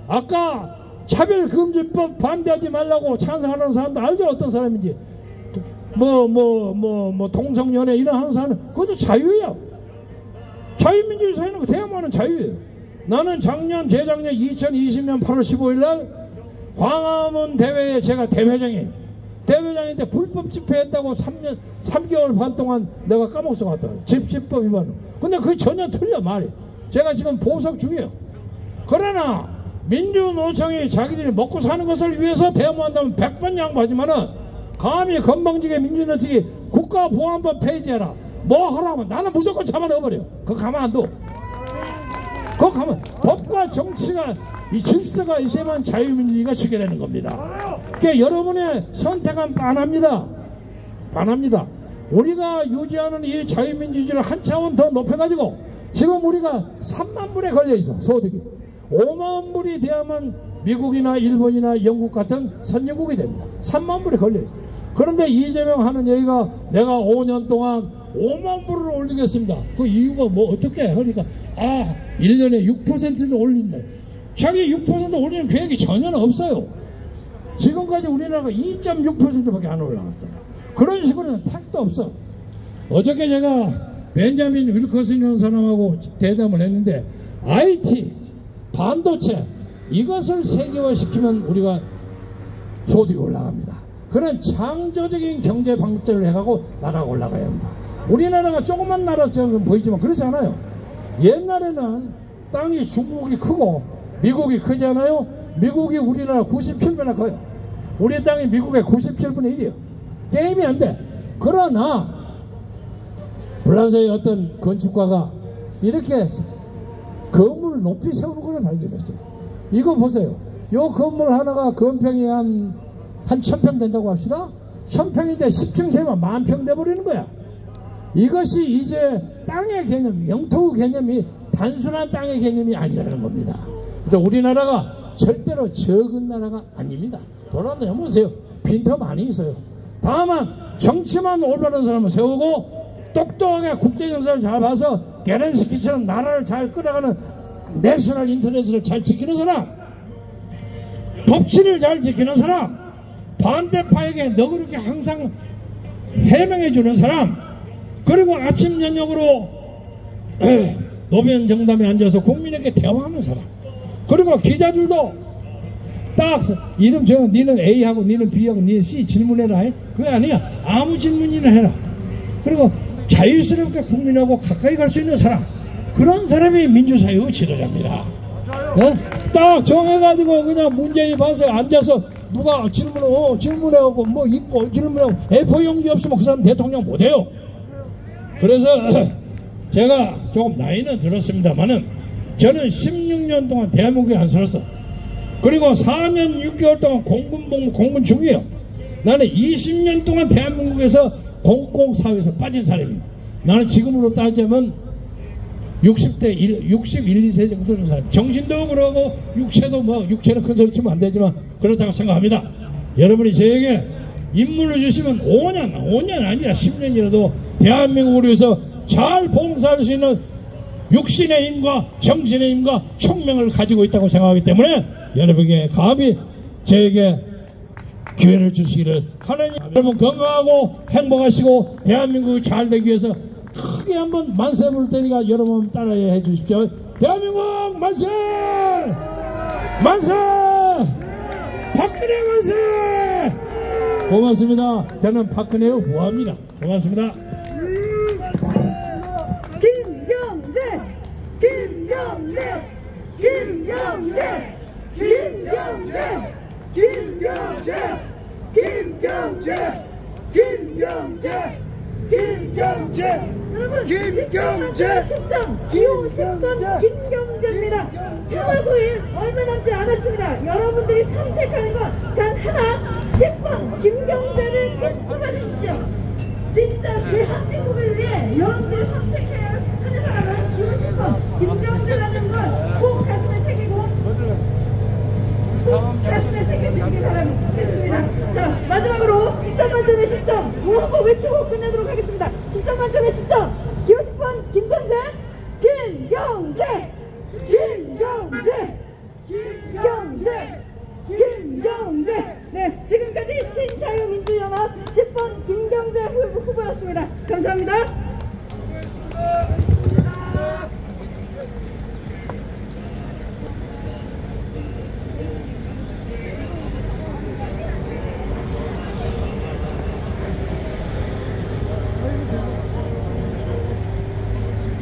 아까 차별금지법 반대하지 말라고 찬성하는 사람도 알죠? 어떤 사람인지. 동성연애 이런 하는 사람은 그것도 자유예요. 자유민주주의 사회는 데모하는 자유예요. 나는 재작년 2020년 8월 15일 날 광화문 대회에 제가 대회장이에요. 대회장인데 불법 집회했다고 3개월 반 동안 내가 까먹어서 갔더라고요. 집시법 위반. 근데 그게 전혀 틀려 말이. 제가 지금 보석 중이에요. 그러나 민주노총이 자기들이 먹고 사는 것을 위해서 데모한다면 100번 양보하지만은 감히 건방지게 민주노총이 국가보안법 폐지해라. 뭐 하라면 나는 무조건 잡아넣어버려. 그거 가만 안 둬. 그거 가만. 법과 정치가 이 질서가 있어야만 자유민주주의가 쉽게 되는 겁니다. 그러니까 여러분의 선택은 빤합니다. 우리가 유지하는 이 자유민주주의를 한 차원 더 높여가지고 지금 우리가 3만 불에 걸려있어. 소득이 5만 불이 돼야만 미국이나 일본이나 영국 같은 선진국이 됩니다. 3만 불에 걸려있어. 그런데 이재명 하는 얘기가 내가 5년 동안 5만 불을 올리겠습니다. 그 이유가 뭐 어떻게 해? 그러니까 1년에 6%는 올린다. 자기 6% 올리는 계획이 전혀 없어요. 지금까지 우리나라가 2.6%밖에 안 올라갔어요. 그런 식으로는 택도 없어. 어저께 제가 벤자민 윌커슨이라는 사람하고 대담을 했는데 IT, 반도체 이것을 세계화시키면 우리가 소득이 올라갑니다. 그런 창조적인 경제 방법들을 해가고 나라가 올라가야 합니다. 우리나라가 조그만 나라처럼 보이지만 그렇지 않아요. 옛날에는 땅이 중국이 크고 미국이 크잖아요. 미국이 우리나라 97배나 커요. 우리 땅이 미국의 97분의 1이에요. 게임이 안 돼. 그러나 프랑스의 어떤 건축가가 이렇게 건물을 높이 세우는 걸 발견했어요. 이거 보세요. 요 건물 하나가 건평이 한 1000평 된다고 합시다. 1000평인데 10층 세면 10,000평 돼버리는 거야. 이것이 이제 땅의 개념, 영토 개념이 단순한 땅의 개념이 아니라는 겁니다. 그래서 우리나라가 절대로 적은 나라가 아닙니다. 돌아다녀 보세요. 빈터 많이 있어요. 다만 정치만 올바른 사람을 세우고 똑똑하게 국제정세를 잘 봐서 게렌스키처럼 나라를 잘 끌어가는 내셔널 인터넷을 잘 지키는 사람, 법치를 잘 지키는 사람, 반대파에게 너그럽게 항상 해명해주는 사람, 그리고 아침 저녁으로 노변 정담에 앉아서 국민에게 대화하는 사람, 그리고 기자들도 딱 이름 정해. 니는 A하고 니는 B하고 니는 C 질문해라. 그게 아니야. 아무 질문이나 해라. 그리고 자유스럽게 국민하고 가까이 갈 수 있는 사람, 그런 사람이 민주사회의 지도자입니다. 딱 정해가지고 그냥 문제에 봐서 앉아서 누가 질문해오고 뭐 있고 질문하고 A4 용지 없으면 그 사람 대통령 못해요. 그래서 제가 조금 나이는 들었습니다만은 저는 16년 동안 대한민국에 안 살았어. 그리고 4년 6개월 동안 공군 중이에요. 나는 20년 동안 대한민국에서 공공사회에서 빠진 사람이에요. 나는 지금으로 따지면 61, 2세 정도 되는 사람. 정신도 그러고 육체도 육체는 큰 소리 치면 안 되지만 그렇다고 생각합니다. 여러분이 저에게 임무를 주시면 5년 아니라 10년이라도 대한민국을 위해서 잘 봉사할 수 있는 육신의 힘과 정신의 힘과 총명을 가지고 있다고 생각하기 때문에 여러분에게 감히 저에게 기회를 주시기를 하나님. 여러분 건강하고 행복하시고 대한민국이 잘 되기 위해서 크게 한번 만세 부를 테니까 여러분 따라해 주십시오. 대한민국 만세! 만세! 박근혜 만세! 고맙습니다. 저는 박근혜를 후원합니다. 고맙습니다. 김경재! 김경재! 김경재! 김경재! 김경재! 김경재! 김경재! 김경재! 여러분, 김경재! 10점, 기호 10번 김경재입니다. 3월 9일 얼마 남지 않았습니다. 여러분들이 선택하는 건 단 하나, 10번 김경재를 꼭 뽑아주십시오. 진짜 대한민국을 위해 여러분들이 선택해야 하는 사람은 기호 10번 김경재라는 걸 꼭 가슴에 새기고 꼭 가슴에 새겨주시기 바라겠습니다. 자, 마지막으로 10점 만점에 10점 구호 한번 외치고 끝내도록 하겠습니다. 10점 만점에 10점 기호 10번 김경재 김경재 김경재 김경재 김경재. 네, 지금까지 신자유민주연합 10번 김경재 후보였습니다. 감사합니다.